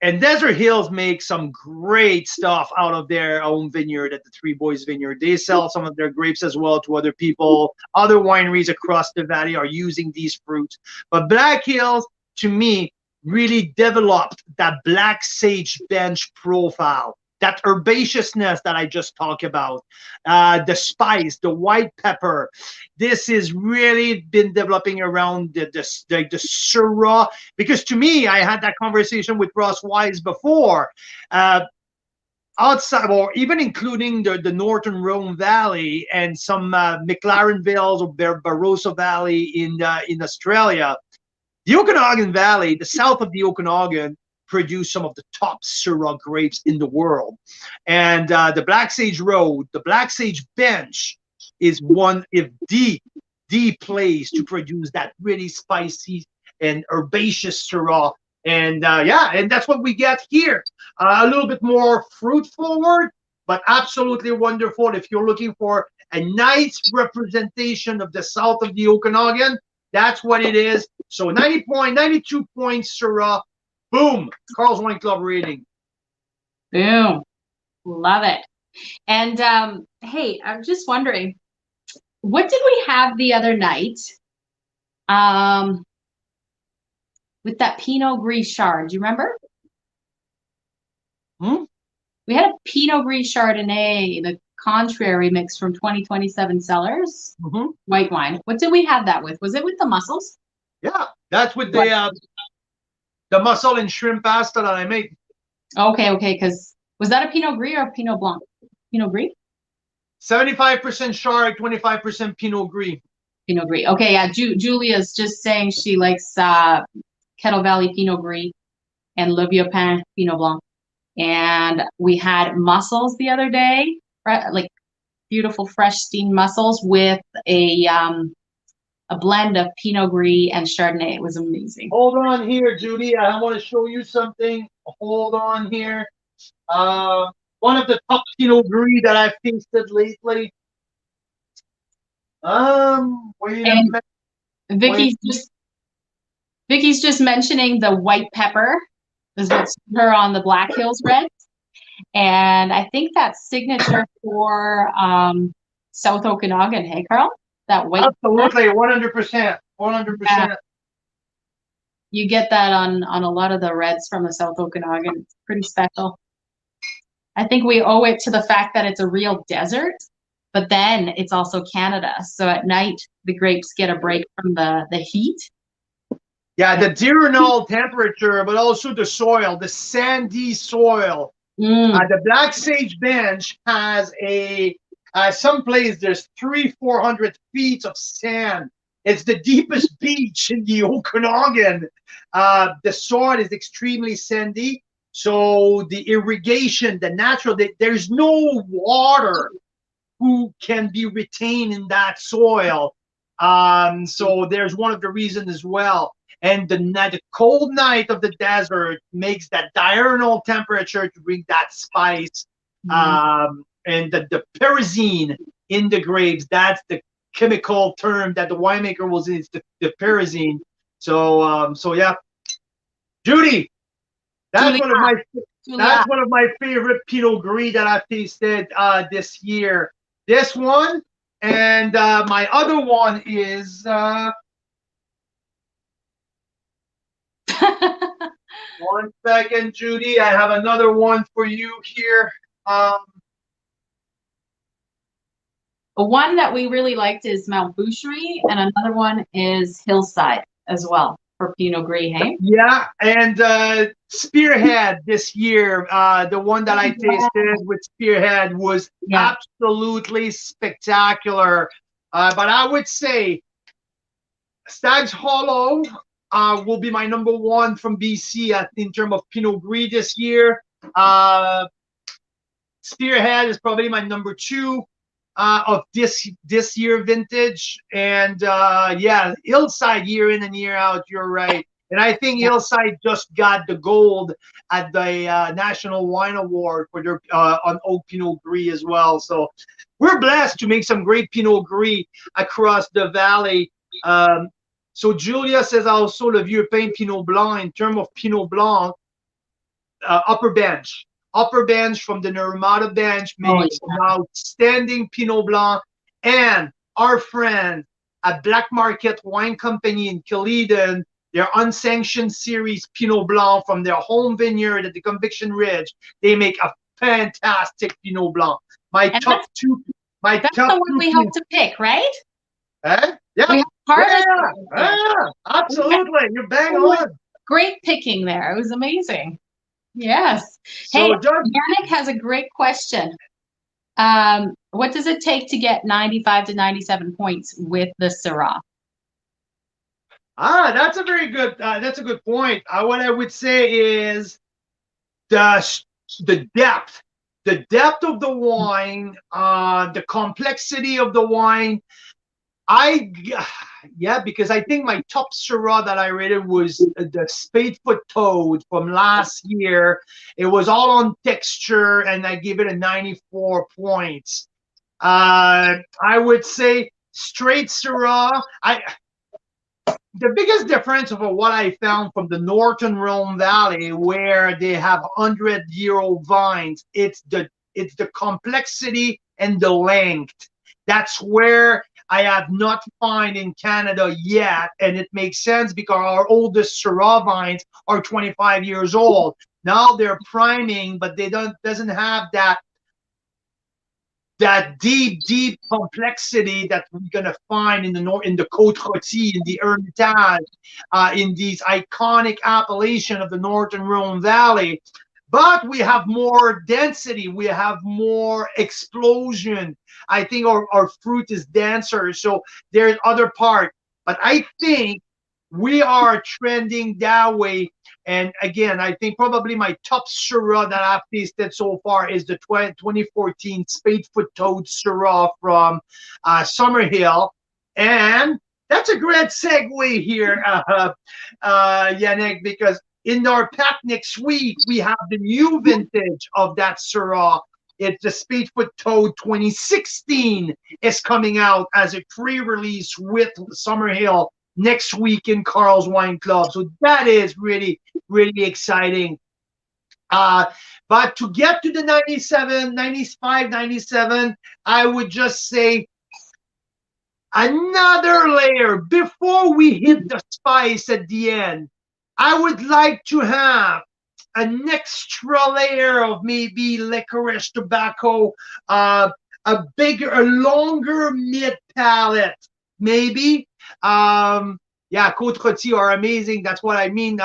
and Desert Hills make some great stuff out of their own vineyard at the Three Boys Vineyard. They sell some of their grapes as well to other people. Other wineries across the valley are using these fruits. But Black Hills, to me, really developed that Black Sage Bench profile, that herbaceousness that I just talked about, the spice, the white pepper. This has really been developing around the Syrah, because to me, I had that conversation with Ross Wise before, outside, or even including the Northern Rhone Valley and some McLaren Vales or Barossa Valley in Australia. The Okanagan Valley, the south of the Okanagan, produce some of the top Syrah grapes in the world. And the Black Sage Road, the Black Sage Bench is one of the place to produce that really spicy and herbaceous Syrah. And yeah, and that's what we get here. A little bit more fruit forward, but absolutely wonderful. If you're looking for a nice representation of the south of the Okanagan, that's what it is. So 92 points, Syrah. Boom. Carl's Wine Club rating. Boom. Love it. And hey, I'm just wondering, what did we have the other night? With that Pinot Gris Chard, do you remember? We had a Pinot Gris Chardonnay, the Contrary mix from 2027 Cellars, white wine. What did we have that with? Was it with the mussels? Yeah, that's with the mussel and shrimp pasta that I made. Okay, because was that a Pinot Gris or a Pinot Blanc? Pinot Gris? 75% Chard, 25% Pinot Gris. Pinot Gris. Okay, yeah. Julia's just saying she likes Kettle Valley Pinot Gris and Le Vieux Pin Pinot Blanc. And we had mussels the other day, like beautiful fresh steamed mussels with a blend of Pinot Gris and Chardonnay. It was amazing. Hold on here, Judy. I want to show you something. Hold on here. One of the top Pinot Gris that I've tasted lately. Wait a minute. Vicky's just mentioning the white pepper is what's her on the Black Hills Red. And I think that's signature for South Okanagan, hey Carl? That white absolutely pepper. 100%. 100%. Yeah. You get that on a lot of the reds from the South Okanagan. It's pretty special. I think we owe it to the fact that it's a real desert, but then it's also Canada. So at night the grapes get a break from the heat. Yeah, the diurnal temperature, but also the soil, the sandy soil. The Black Sage Bench has some place there's 300-400 feet of sand. It's the deepest beach in the Okanagan. The soil is extremely sandy, so the irrigation, the natural, there's no water who can be retained in that soil. So there's one of the reasons as well. And the cold night of the desert makes that diurnal temperature to bring that spice. And the pyrazine in the grapes, that's the chemical term that the winemaker will use, the pyrazine. So yeah. Judy, that's one of my favorite Pinot Gris that I've tasted this year. This one, and my other one is one second, Judy. I have another one for you here. One that we really liked is Mount Boucherie, and another one is Hillside as well for Pinot Gris, hey? Yeah, and Spearhead this year, the one that I tasted with Spearhead was absolutely spectacular. But I would say Stag's Hollow will be my number one from BC in terms of Pinot Gris this year. Spearhead is probably my number two of this year vintage. And yeah, Hillside year in and year out, you're right. And I think Hillside just got the gold at the National Wine Award for their on Oak Pinot Gris as well. So we're blessed to make some great Pinot Gris across the valley. So Julia says also Le Vieux Pin Pinot Blanc. In terms of Pinot Blanc, upper bench from the Normada bench makes an outstanding Pinot Blanc. And our friend at Black Market Wine Company in Caledon, their unsanctioned series Pinot Blanc from their home vineyard at the Conviction Ridge, they make a fantastic Pinot Blanc. That's the one we have to pick, right? Yeah. Absolutely. You're bang on. Great picking there. It was amazing. Yes. So hey, Yannick has a great question. What does it take to get 95 to 97 points with the Syrah? Ah, that's a very good. That's a good point. What I would say is the the depth, the depth of the wine, the complexity of the wine. I yeah, because I think my top Syrah that I rated was the Spadefoot Toad from last year. It was all on texture, and I give it a 94 points. I would say straight Syrah. The biggest difference of what I found from the Northern Rhone Valley, where they have 100-year-old vines, it's the complexity and the length. That's where I have not found in Canada yet, and it makes sense because our oldest Syrah vines are 25 years old. Now they're priming, but they doesn't have that deep complexity that we're gonna find in the Côte Rôtie, in the Hermitage, in these iconic appellation of the Northern Rhone Valley. But we have more density, we have more explosion. I think our fruit is denser, so there's other part. But I think we are trending that way. And again, I think probably my top Syrah that I've tasted so far is the 2014 Spadefoot Toad Syrah from Summerhill. And that's a great segue here, Yannick, because in our pack next week, we have the new vintage of that Syrah. It's the Spadefoot Toad 2016 is coming out as a pre-release with Summerhill next week in Carl's Wine Club. So that is really, really exciting. But to get to the 97, 95, 97, I would just say another layer before we hit the spice at the end. I would like to have an extra layer of maybe licorice tobacco, a longer mid palate, maybe. Yeah, Côte Rôtie are amazing. That's what I mean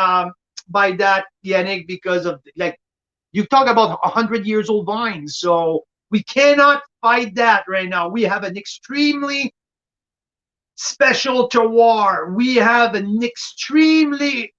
by that, Yannick, because of like you talk about 100 years old vines, so we cannot fight that right now. We have an extremely special terroir. We have an extremely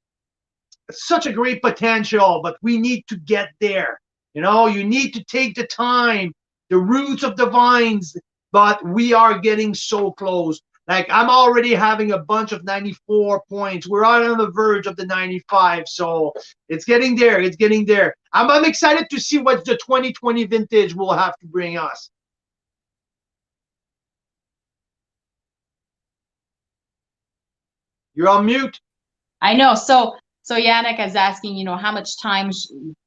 such a great potential, but we need to get there. You know, you need to take the time, the roots of the vines, but we are getting so close. Like I'm already having a bunch of 94 points. We're right on the verge of the 95, so it's getting there. It's getting there. I'm excited to see what the 2020 vintage will have to bring us. You're on mute. I know. So Yannick is asking, you know, how much time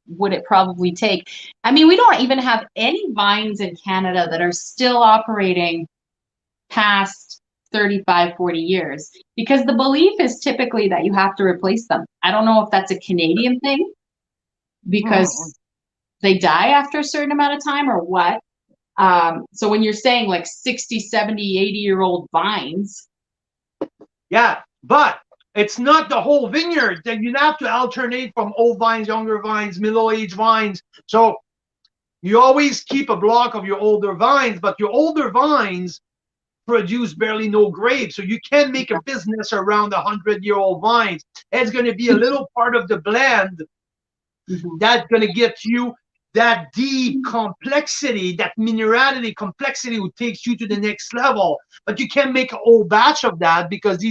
would it probably take? I mean, we don't even have any vines in Canada that are still operating past 35, 40 years, because the belief is typically that you have to replace them. I don't know if that's a Canadian thing because they die after a certain amount of time or what. So when you're saying like 60, 70, 80-year-old vines. Yeah, but it's not the whole vineyard. Then you have to alternate from old vines, younger vines, middle-aged vines. So you always keep a block of your older vines, but your older vines produce barely no grapes. So you can make a business around 100-year-old vines. It's going to be a little part of the blend that's going to get you that deep complexity, that minerality complexity will take you to the next level. But you can't make a whole batch of that because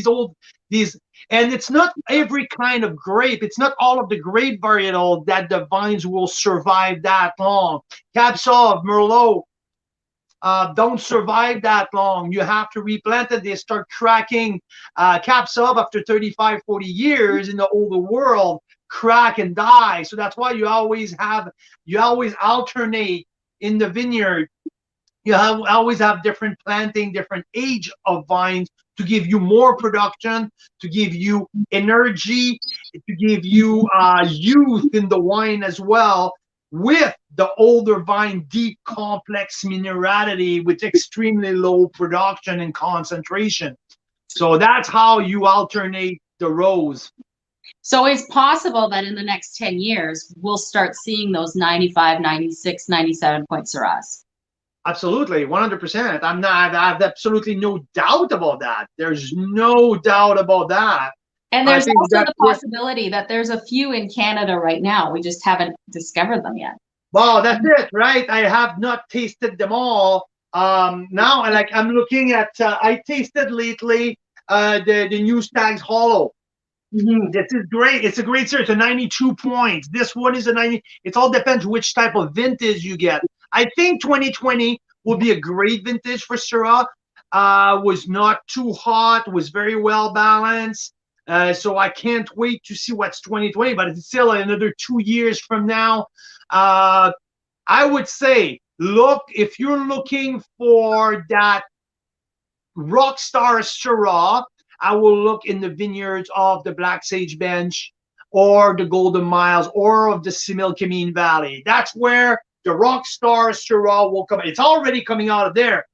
and it's not every kind of grape. It's not all of the grape varietal that the vines will survive that long. Cab Sauv, Merlot, don't survive that long. You have to replant it. They start cracking. Cab Sauv after 35, 40 years in the older world, crack and die. So that's why you always alternate in the vineyard. You always have different planting, different age of vines to give you more production, to give you energy, to give you youth in the wine as well, with the older vine, deep, complex minerality with extremely low production and concentration. So that's how you alternate the rows. So it's possible that in the next 10 years, we'll start seeing those 95, 96, 97 point Syrahs. Absolutely, 100%. I have absolutely no doubt about that. There's no doubt about that. And there's also the possibility that there's a few in Canada right now. We just haven't discovered them yet. Well, that's it, right? I have not tasted them all. Now, I'm looking at. I tasted lately the new Stag's Hollow. Mm-hmm. This is great. It's a great series. It's a 92 points. This one is a 90. It all depends which type of vintage you get. I think 2020 will be a great vintage for Syrah. Was not too hot. Was very well balanced. So I can't wait to see what's 2020. But it's still another 2 years from now. I would say, look, if you're looking for that rockstar Syrah, I will look in the vineyards of the Black Sage Bench or the Golden Miles or of the Similkameen Valley. That's where the rockstar Syrah will come. It's already coming out of there.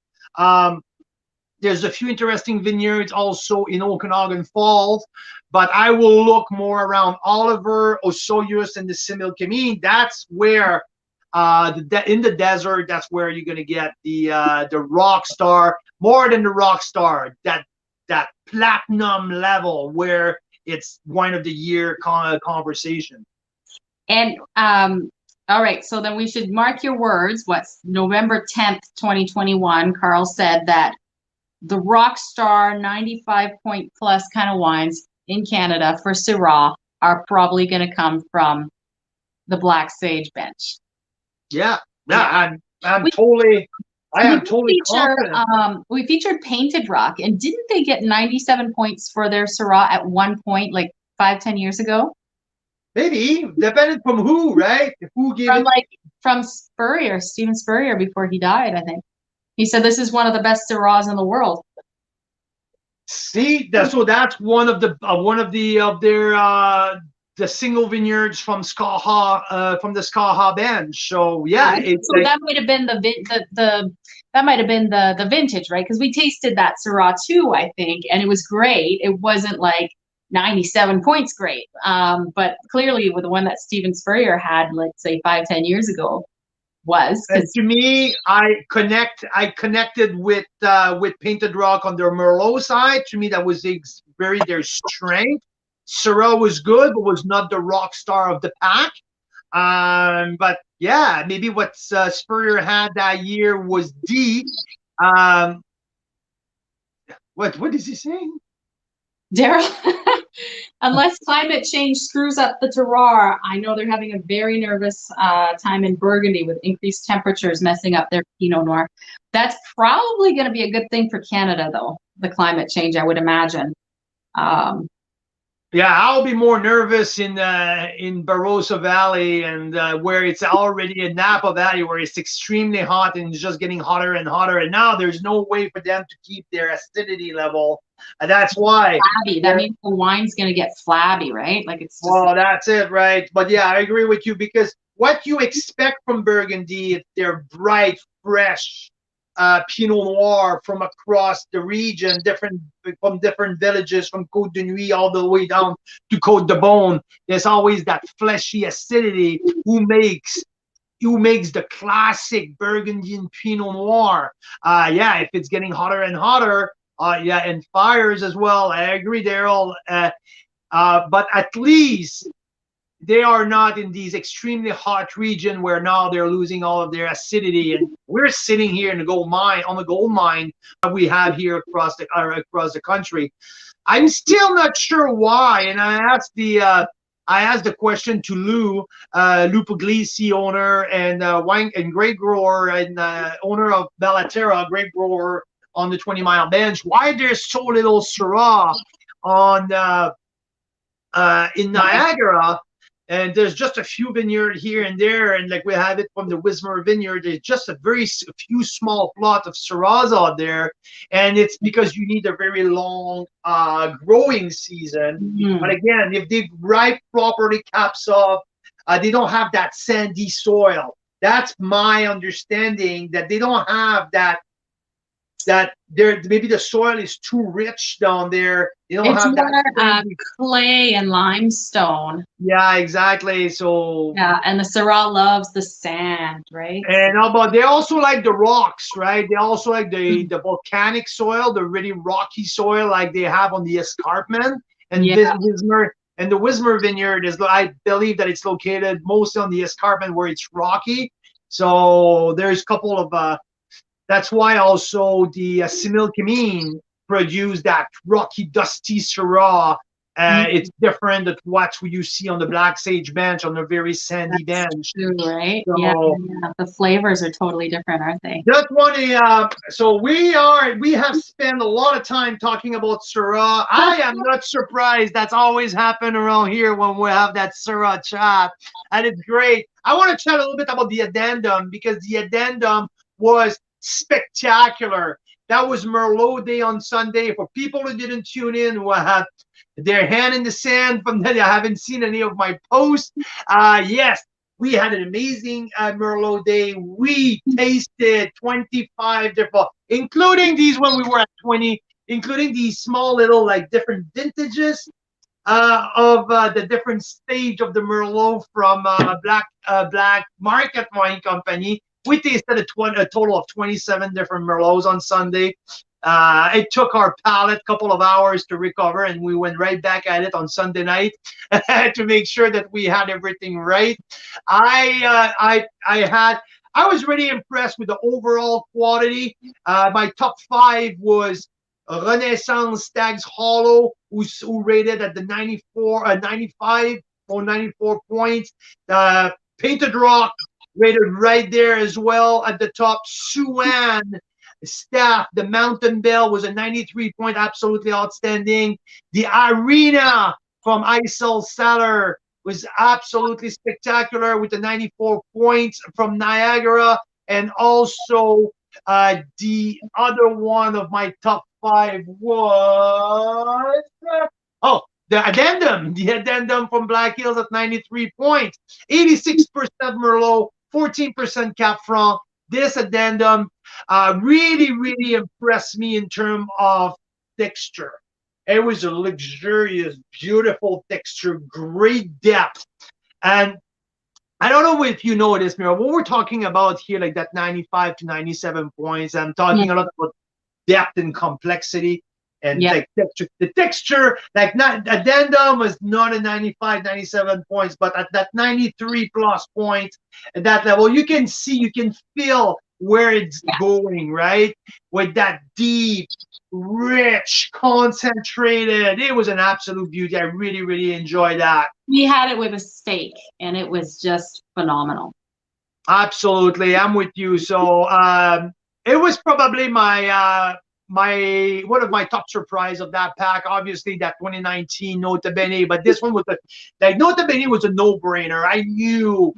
There's a few interesting vineyards also in Okanagan Falls, but I will look more around Oliver, Osoyoos, and the Similkameen. That's where in the desert, that's where you're going to get the rock star, more than the rock star, that platinum level where it's wine of the year conversation. And all right, so then we should mark your words. What's November 10th, 2021? Carl said that the rock star 95 point plus kind of wines in Canada for Syrah are probably going to come from the Black Sage Bench. Yeah, I'm totally confident. We featured Painted Rock, and didn't they get 97 points for their Syrah at one point, like 5-10 years ago? Maybe, depending from who, right? Who gave it? From Spurrier, Stephen Spurrier, before he died, I think. He said this is one of the best Syrahs in the world. See, so that's one of their the single vineyards from the Skaha bench. So yeah, so that might have been the vintage, right? Because we tasted that Syrah too, I think, and it was great. It wasn't like 97 points great, but clearly with the one that Stephen Spurrier had, let's say 5-10 years ago, was. To me, I connected with Painted Rock on their Merlot side. To me, that was their strength. Syrah was good, but was not the rock star of the pack. But yeah, maybe what Spurrier had that year was D. What is he saying? Daryl, unless climate change screws up the terroir, I know they're having a very nervous time in Burgundy with increased temperatures messing up their Pinot Noir. That's probably going to be a good thing for Canada, though, the climate change, I would imagine. Yeah, I'll be more nervous in Barossa Valley and where it's already in Napa Valley, where it's extremely hot and it's just getting hotter and hotter. And now there's no way for them to keep their acidity level. And that's why. Flabby. That means the wine's going to get flabby, right? Like it's. Well, that's it, right? But yeah, I agree with you, because what you expect from Burgundy, they're bright, fresh Pinot Noir from across the region, from different villages, from Côte de Nuit all the way down to Côte de Beaune. There's always that fleshy acidity who makes the classic Burgundian Pinot Noir. Yeah, if it's getting hotter and hotter, yeah, and fires as well. I agree, Daryl. But at least they are not in these extremely hot region where now they're losing all of their acidity. And we're sitting here in the gold mine we have here across the country. I'm still not sure why. And I asked the question to Lou Puglisi, owner and wine and grape grower and owner of Bellaterra, grape grower on the 20 Mile Bench. Why there's so little Syrah on in Niagara? And there's just a few vineyards here and there, and like we have it from the Wismar Vineyard, there's just a few small plot of Syrahs out there, and it's because you need a very long growing season. Mm-hmm. But again, if they ripe properly, caps off, they don't have that sandy soil. That's my understanding, that they don't have that maybe the soil is too rich down there. You don't have that clay and limestone. Yeah, exactly. So yeah, and the Syrah loves the sand, right? And but they also like the rocks, right? They also like the volcanic soil, the really rocky soil like they have on the escarpment. And this Wismer and the Wismer Vineyard is, I believe that it's located mostly on the escarpment where it's rocky. So there's a couple of that's why also the Similkameen produced that rocky, dusty Syrah. It's different than what you see on the Black Sage bench, on a very sandy bench. True, right? So, yeah. The flavors are totally different, aren't they? just want to, so we have spent a lot of time talking about Syrah. I am not surprised. That's always happened around here when we have that Syrah chat, and it's great. I want to chat a little bit about the Addendum, because the Addendum was spectacular. That was Merlot Day on Sunday. For people who didn't tune in, who had their hand in the sand from that, I haven't seen any of my posts. Yes, we had an amazing Merlot Day. We tasted 25 different, including these when we were at 20, including these small little like different vintages of the different stage of the Merlot from Black Market Wine Company. We tasted a total of 27 different Merlots on Sunday. It took our palate a couple of hours to recover, and we went right back at it on Sunday night to make sure that we had everything right. I was really impressed with the overall quality. My top 5 was Renaissance Stag's Hollow, who rated at the 95 or 94 points. Painted Rock rated right there as well at the top. Suan Staff, the Mountain Bell, was a 93 point, absolutely outstanding. The Arena from Isel Cellar was absolutely spectacular with the 94 points from Niagara. And also the other one of my top 5 was the Addendum from Black Hills at 93 points, 86% Merlot, 14% Cap Franc. This Addendum really impressed me in terms of texture. It was a luxurious, beautiful texture, great depth. And I don't know if you know this, Mira, what we're talking about here, like that 95 to 97 points, I'm talking a lot about depth and complexity. And like texture, the texture, like not Addendum was not a 95, 97 points, but at that 93 plus points, at that level, you can see, you can feel where it's going, right? With that deep, rich, concentrated. It was an absolute beauty. I really enjoyed that. We had it with a steak, and it was just phenomenal. Absolutely, I'm with you. So it was probably my one of my top surprise of that pack. Obviously, that 2019 Nota Bene, but this one was like Nota Bene was a no-brainer. I knew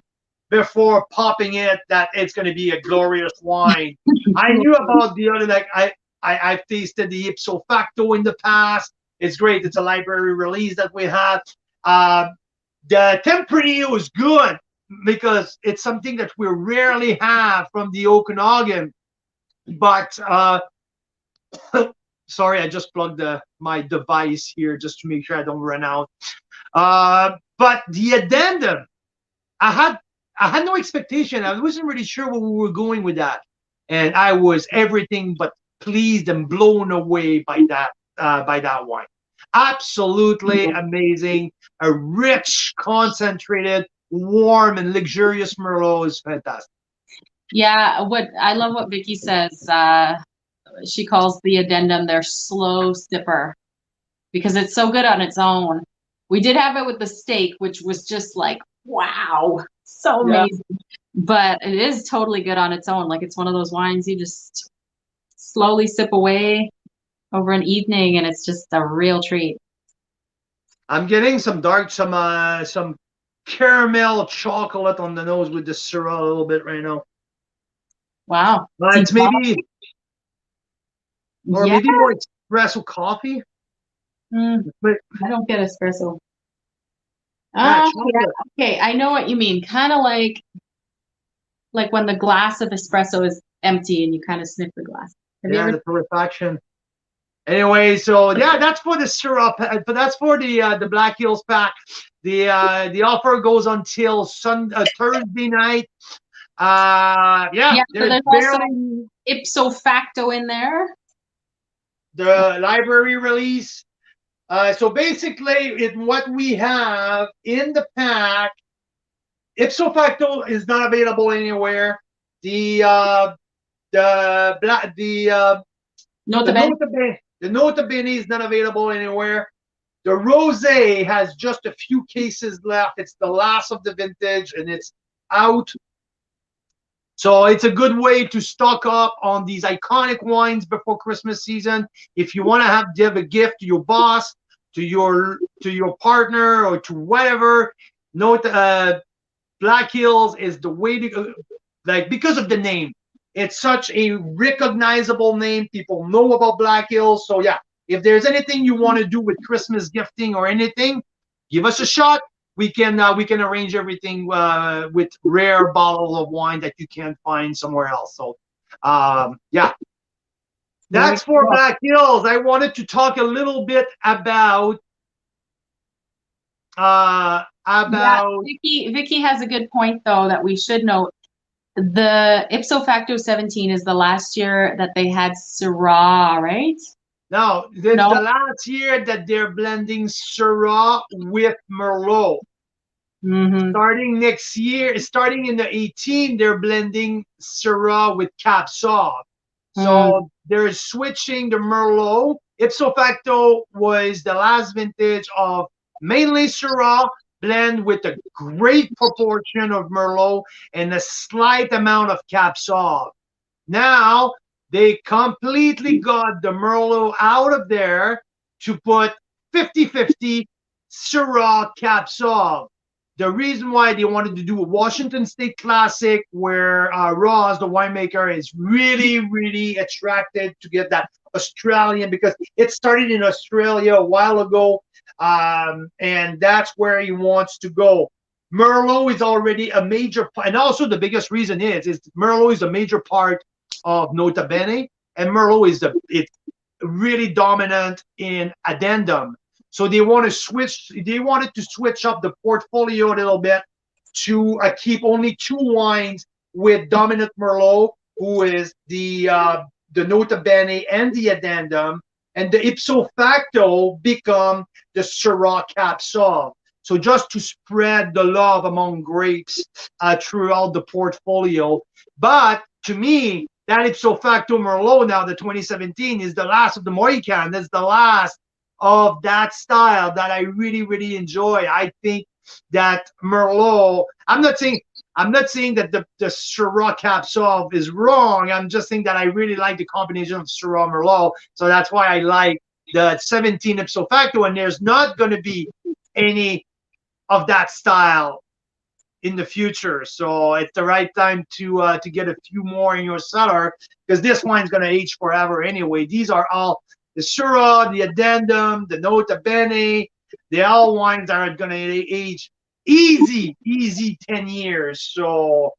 before popping it that it's going to be a glorious wine. I knew about the other, like I've tasted the ipso facto in the past. It's great. It's a library release that we had. The Tempranillo is good because it's something that we rarely have from the Okanagan. But sorry, I just plugged my device here just to make sure I don't run out. But the Addendum, I had no expectation. I wasn't really sure where we were going with that, and I was everything but pleased and blown away by that wine. Absolutely amazing. A rich, concentrated, warm, and luxurious Merlot is fantastic. Yeah, I love what Vicky says. She calls the Addendum their slow sipper because it's so good on its own. We did have it with the steak, which was just like, wow, so amazing. But it is totally good on its own. Like, it's one of those wines you just slowly sip away over an evening, and it's just a real treat. I'm getting some caramel chocolate on the nose with the Syrah a little bit right now. Wow. It's maybe, or maybe more espresso coffee. I don't get espresso. Okay, I know what you mean. Kind of like when the glass of espresso is empty and you kind of sniff the glass. The torrefaction. Anyway, so yeah, that's for the Syrah, but that's for the Black Hills pack. The offer goes until Thursday night. So there's also ipso facto in there. The library release. So basically, what we have in the pack, ipso facto is not available anywhere. The black Nota bene. the Nota Bene is not available anywhere. The Rosé has just a few cases left. It's the last of the vintage, and it's out. So it's a good way to stock up on these iconic wines before Christmas season. If you want to give a gift to your boss, to your partner, or to whatever, note Black Hills is the way to go, like, because of the name. It's such a recognizable name. People know about Black Hills. So yeah, if there's anything you want to do with Christmas gifting or anything, give us a shot. We can arrange everything with rare bottle of wine that you can't find somewhere else. So yeah, that's for Black Hills. I wanted to talk a little bit about Vicky has a good point though that we should note. The ipso facto 17 is the last year that they had Syrah, right? No, the last year that they're blending Syrah with Merlot. Mm-hmm. Starting next year, starting in the 18, they're blending Syrah with Cab Sauv. So they're switching the Merlot. Ipso facto was the last vintage of mainly Syrah, blend with a great proportion of Merlot and a slight amount of Cab Sauv. Now they completely got the Merlot out of there to put 50-50 Syrah Cab Sauv. The reason why they wanted to do a Washington State Classic, where Ross, the winemaker, is really, really attracted to get that Australian, because it started in Australia a while ago, and that's where he wants to go. Merlot is already a major, and also the biggest reason is Merlot is a major part of Nota Bene, and Merlot is it's really dominant in Addendum. So they want to switch. They wanted to switch up the portfolio a little bit to keep only two wines with dominant Merlot, who is the Nota Bene and the Addendum, and the ipso facto become the Syrah Cab Sauv. So just to spread the love among grapes throughout the portfolio. But to me, that ipso facto Merlot now, the 2017, is the last of the Mohican. That's the last of that style that I really, really enjoy. I think that Merlot, I'm not saying that the Syrah Cab Sauv is wrong. I'm just saying that I really like the combination of Syrah Merlot. So that's why I like the 17 ipso facto, and there's not going to be any of that style in the future. So it's the right time to get a few more in your cellar, because this wine's going to age forever anyway. These are all the Syrah, the Addendum, the Nota Bene. They're all wines that are going to age easy 10 years. So,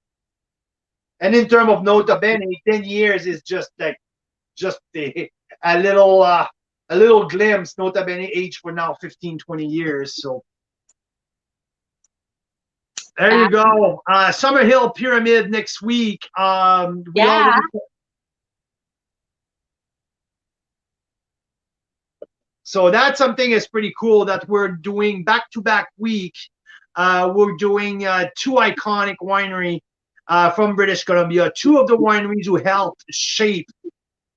and in terms of Nota Bene, 10 years is just like a little glimpse. Nota Bene age for now 15, 20 years. So there you go. Summerhill Pyramid next week. So that's something that's pretty cool that we're doing back-to-back week. We're doing two iconic winery from British Columbia, two of the wineries who helped shape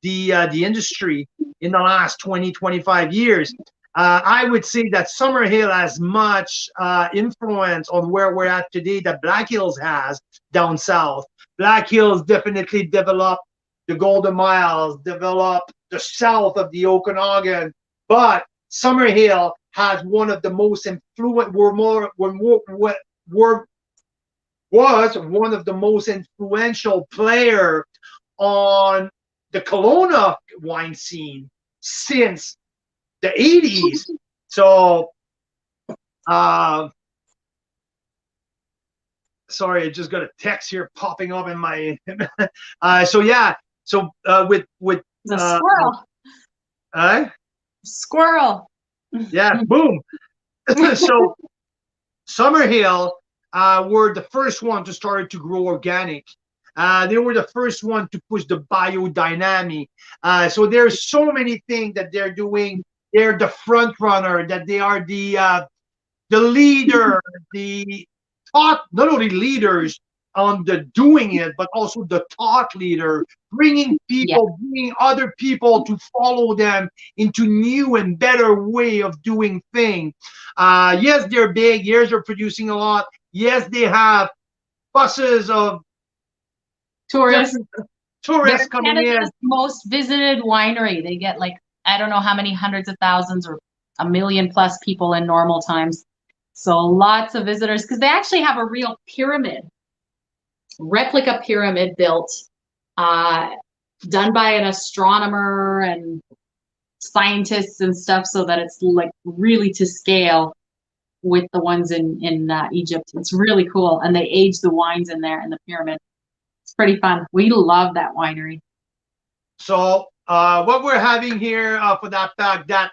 the industry in the last 20, 25 years. I would say that Summerhill has much influence on where we're at today that Black Hills has down south. Black Hills definitely developed the Golden Miles, developed the south of the Okanagan, but Summerhill has one of the most was one of the most influential player on the Kelowna wine scene since the 80s. So, sorry, I just got a text here popping up in my. So yeah, so with the squirrel. Squirrel. Yeah, boom. So Summerhill were the first one to start to grow organic. They were the first one to push the biodynamic. So there's so many things that they're doing they're the front runner, that they are the leader, the thought, not only leaders on the doing it, but also the thought leader, bringing Yeah. people, bringing other people to follow them into new and better way of doing things. Yes, they're big. Yes, they're producing a lot. Yes, they have buses of Tourists. tourists They're coming in. Canada's most visited winery. They get like, I don't know how many hundreds of thousands or a million plus people in normal times. So lots of visitors, because they actually have a real pyramid, replica pyramid built, done by an astronomer and scientists and stuff, so that it's like really to scale with the ones in Egypt. It's really cool, and they age the wines in there in the pyramid. It's pretty fun. We love that winery. So what we're having here for that fact, that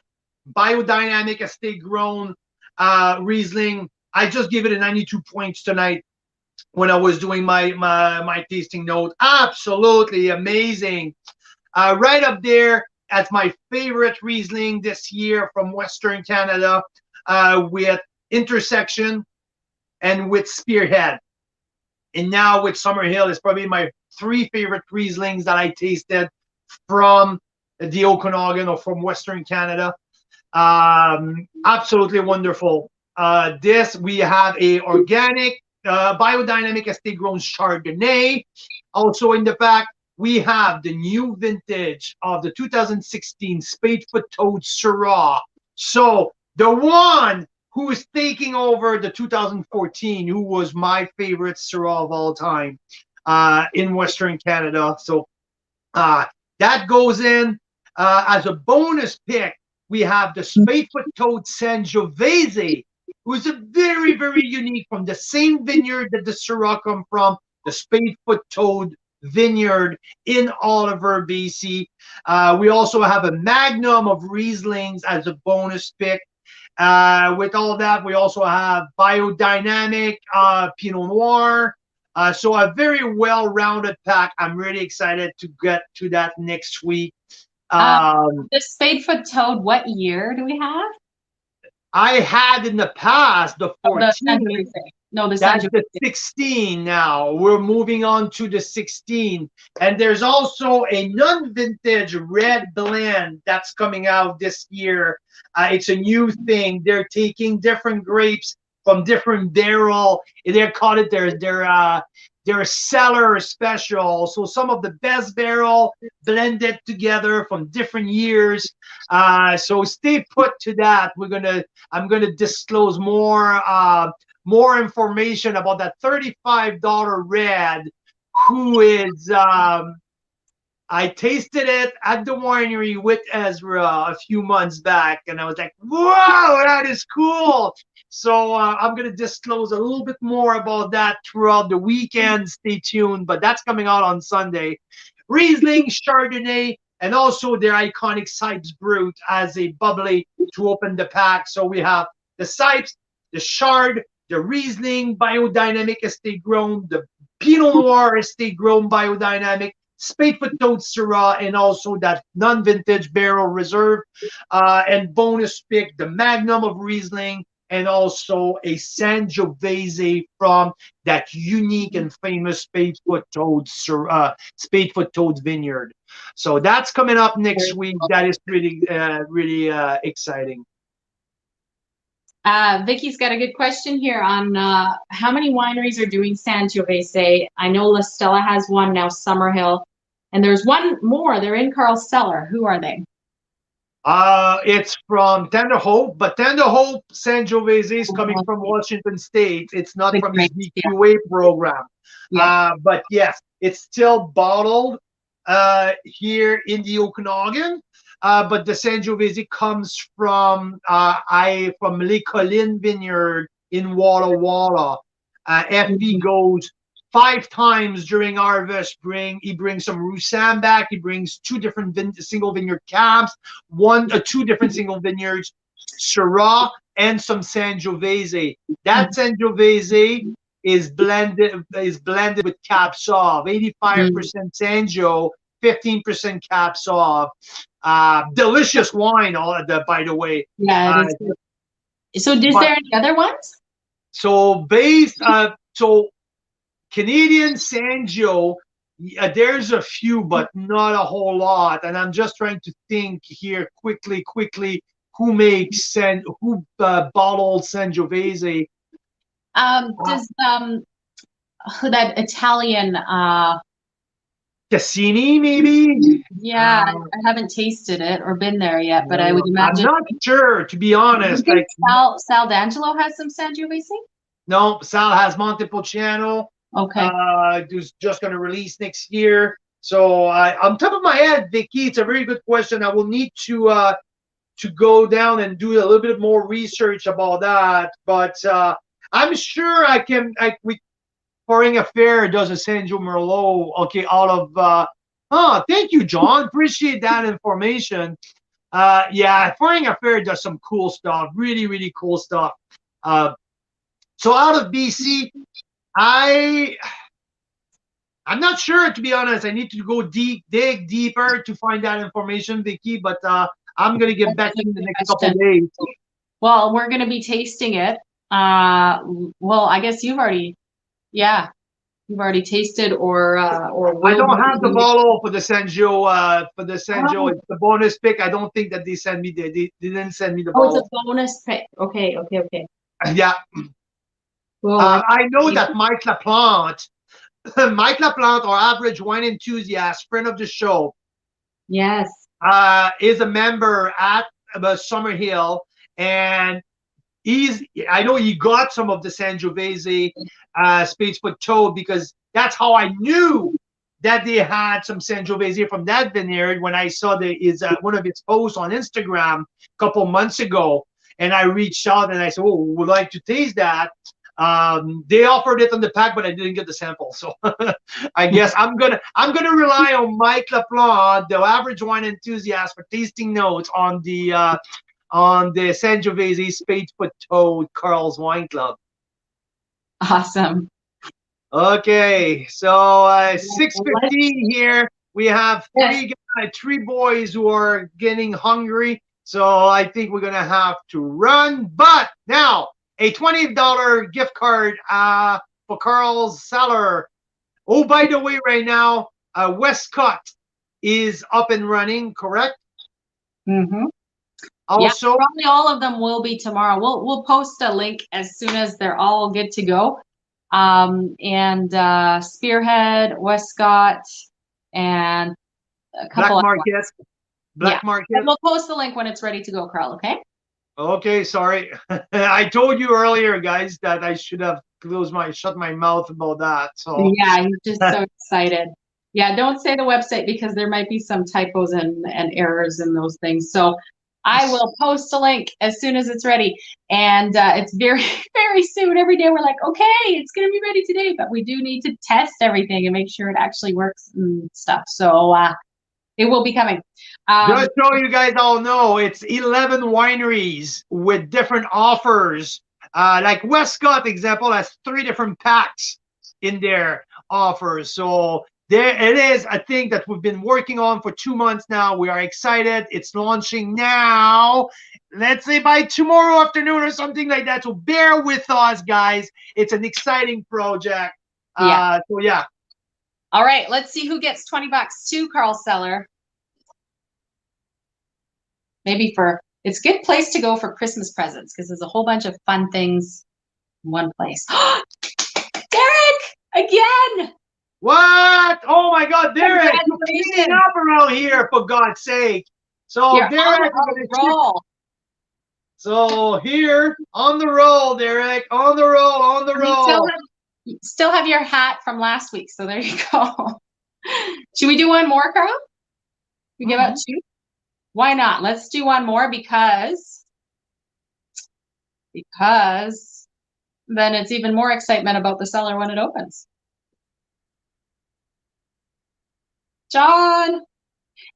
biodynamic estate grown Riesling, I just give it a 92 points tonight when I was doing my tasting note. Absolutely amazing. Right up there as my favorite Riesling this year from Western Canada, with Intersection and with Spearhead. And now with Summerhill, it's probably my 3 favorite Rieslings that I tasted from the Okanagan or from Western Canada. Absolutely wonderful. This, we have a organic, biodynamic estate grown Chardonnay. Also in the back, we have the new vintage of the 2016 Spadefoot Toad Syrah. So the one who is taking over the 2014, who was my favorite Syrah of all time in Western Canada. So that goes in as a bonus pick. We have the Spadefoot Toad Sangiovese, who's a very, very unique, from the same vineyard that the Syrah come from, the Spadefoot Toad vineyard in Oliver, BC. We also have a magnum of Rieslings as a bonus pick. With all that, we also have biodynamic Pinot Noir. So a very well-rounded pack. I'm really excited to get to that next week. The Spadefoot Toad, what year do we have? I had in the past the 14. No, the That's the 16 now. We're moving on to the 16. And there's also a non-vintage red blend that's coming out this year. It's a new thing. They're taking different grapes from different barrel. They call it their cellar special. So some of the best barrel blended together from different years. So stay put to that. I'm gonna disclose more information about that $35 red, who is, I tasted it at the winery with Ezra a few months back, and I was like, whoa, that is cool. So I'm going to disclose a little bit more about that throughout the weekend. Stay tuned, but that's coming out on Sunday. Riesling, Chardonnay, and also their iconic Sipes Brut as a bubbly to open the pack. So we have the Sipes, the Chard, the Riesling biodynamic estate grown, the Pinot Noir estate grown biodynamic, Spadefoot Toad Syrah, and also that non-vintage barrel reserve, and bonus pick the Magnum of Riesling, and also a Sangiovese from that unique and famous Spadefoot Toad vineyard. So that's coming up next week. That is really exciting. Vicky's got a good question here on how many wineries are doing Sangiovese. I know La Stella has one now, Summerhill, and there's one more. They're in Carl's Cellar. Who are they? It's from Tender Hope, but Tender Hope Sangiovese is coming from Washington State. It's not from his DQA program. Yeah. But yes, it's still bottled here in the Okanagan. But the Sangiovese comes from Les Collines Vineyard in Walla Walla. FB goes 5 times during harvest. He brings some Roussanne back. He brings 2 different single vineyard cabs, 2 different single vineyards, Syrah, and some Sangiovese. That Sangiovese is blended with Cab Sauv, 85% Sanjo, 15% caps off. Delicious wine, by the way. Yeah, it is good. So is there any other ones? So Canadian Sancho, there's a few, but not a whole lot. And I'm just trying to think here quickly, who makes who bottled Sangiovese? Does that Italian Cassini, maybe? Yeah, I haven't tasted it or been there yet, but I would imagine. I'm not sure, to be honest. You think Sal D'Angelo has some Sangiovese? No, Sal has Montepulciano. Okay. Who's just going to release next year. So on top of my head, Vicky, it's a very good question. I will need to go down and do a little bit more research about that. But I'm sure I can. Pouring Affair does a Sancho Merlot. Okay, out of thank you, John. Appreciate that information. Yeah, Pouring Affair does some cool stuff. Really, really cool stuff. So out of BC, I'm not sure, to be honest. I need to go dig deeper to find that information, Vicky. But I'm gonna get back in the next couple of days. Well, we're gonna be tasting it. Well, I guess you've already tasted or I don't have the bottle for the Sancho. It's the bonus pick. I don't think that they sent me they didn't send me the bottle. It's a bonus pick. Okay. Yeah. Well, I know that Mike Laplante, our average wine enthusiast, friend of the show, yes, is a member at Summerhill, and I know he got some of the Sangiovese Spades Foot Toad, because that's how I knew that they had some Sangiovese from that vineyard when I saw one of his posts on Instagram a couple months ago, and I reached out and I said, "Oh, would like to taste that." They offered it on the pack, but I didn't get the sample, so I guess I'm gonna rely on Mike Laplante, the average wine enthusiast, for tasting notes on the Sangiovese Spades Foot Toad Carl's Wine Club. Awesome. Okay, so 6:15 here. We have three boys who are getting hungry, so I think we're gonna have to run. But now, a $20 gift card for Carl's Cellar. Oh, by the way, right now, Westcott is up and running, correct? Mm-hmm. Also, probably all of them will be tomorrow. We'll post a link as soon as they're all good to go. And Spearhead, Westcott, and a couple Black Market. And we'll post the link when it's ready to go, Carl. Okay. Okay, sorry. I told you earlier, guys, that I should have shut my mouth about that. So yeah, he's just so excited. Yeah, don't say the website, because there might be some typos and errors in those things. So I will post a link as soon as it's ready. And it's very, very soon. Every day we're like, okay, it's going to be ready today, but we do need to test everything and make sure it actually works and stuff. So it will be coming. Just so you guys all know, it's 11 wineries with different offers. Like Westcott, example, has 3 different packs in their offers. So there it is, a thing that we've been working on for 2 months now. We are excited. It's launching now. Let's say by tomorrow afternoon or something like that. So bear with us, guys. It's an exciting project. So yeah. All right, let's see who gets $20 to Carl's Cellar. Maybe it's a good place to go for Christmas presents, because there's a whole bunch of fun things in one place. Derek, again! What? Oh my God, Derek! You're cleaning up around here, for God's sake. So Derek, so here on the roll, Derek, on the roll. You still have your hat from last week, so there you go. Should we do one more, Carl? We give out 2? Why not? Let's do one more, because then it's even more excitement about the cellar when it opens. John,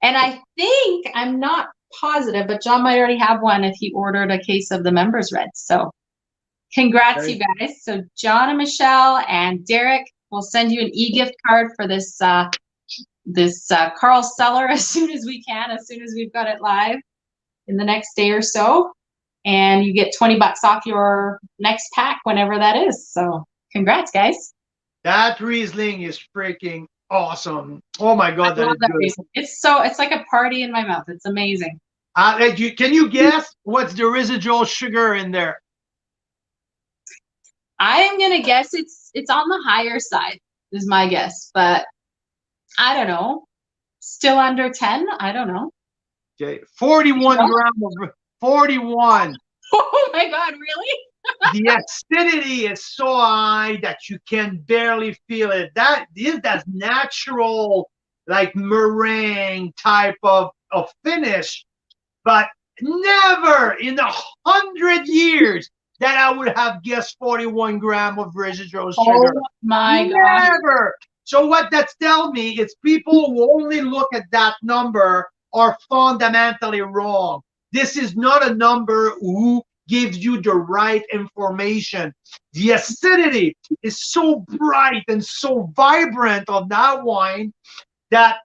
and I think, I'm not positive, but John might already have one if he ordered a case of the Members Red. So congrats, you guys. So John and Michelle and Derek will send you an e-gift card for this Carl Cellar as soon as we can, as soon as we've got it live in the next day or so. And you get $20 off your next pack whenever that is. So congrats, guys. That Riesling is freaking awesome. Oh my God, that is good. Riesling. It's like a party in my mouth. It's amazing. Can you guess what's the residual sugar in there? I'm gonna guess it's on the higher side, is my guess, but I don't know. Still under 10? I don't know. Okay, 41 grams of 41. Oh my God, really? The acidity is so high that you can barely feel it. That's natural, like meringue type of finish, but never in 100 years that I would have guessed 41 grams of residual sugar. Oh my God. Never. So what that tells me is people who only look at that number are fundamentally wrong. This is not a number who gives you the right information. The acidity is so bright and so vibrant of that wine that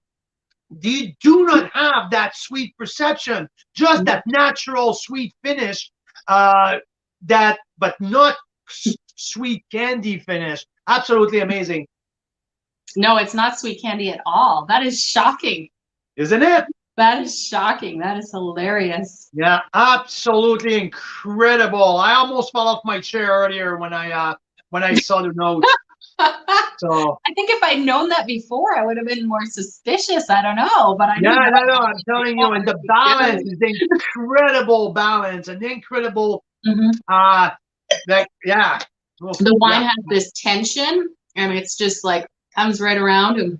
you do not have that sweet perception, just that natural sweet finish, but not sweet candy finish. Absolutely amazing. No, it's not sweet candy at all. That is shocking. Isn't it? That is shocking. That is hilarious. Yeah, absolutely incredible. I almost fell off my chair earlier when I saw the notes. So I think if I'd known that before, I would have been more suspicious. I don't know, but no, I'm telling you, and the balance is incredible balance, and incredible. The wine has this tension, and it's just like comes right around and.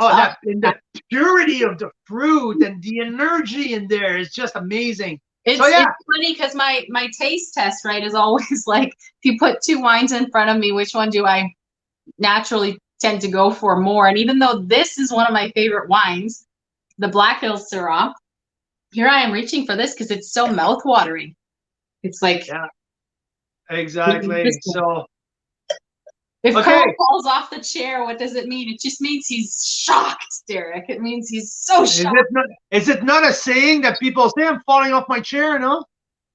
And the purity of the fruit and the energy in there is just amazing. It's funny because my taste test, right, is always like, if you put two wines in front of me, which one do I naturally tend to go for more? And even though this is one of my favorite wines, the Black Hills Syrah, here I am reaching for this because it's so mouth-watering. It's like... Yeah, exactly. So... If Carl falls off the chair, what does it mean? It just means he's shocked, Derek. It means he's so shocked. Is it not a saying that people say, I'm falling off my chair, no?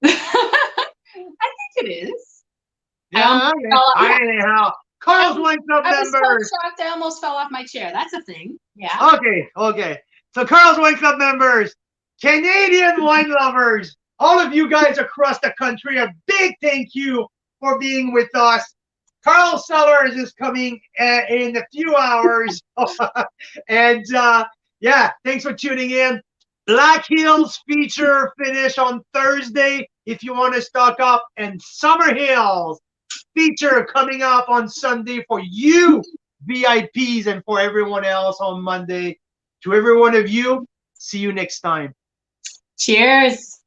I think it is. Yeah, anyhow. Carl's Wine Club members. I was so shocked I almost fell off my chair. That's a thing. Yeah. Okay. So Carl's Wine Club members, Canadian wine lovers, all of you guys across the country, a big thank you for being with us. Carl Cellars is coming in a few hours. And thanks for tuning in. Black Hills feature finish on Thursday if you want to stock up. And Summer Hills feature coming up on Sunday for you VIPs and for everyone else on Monday. To every one of you, see you next time. Cheers.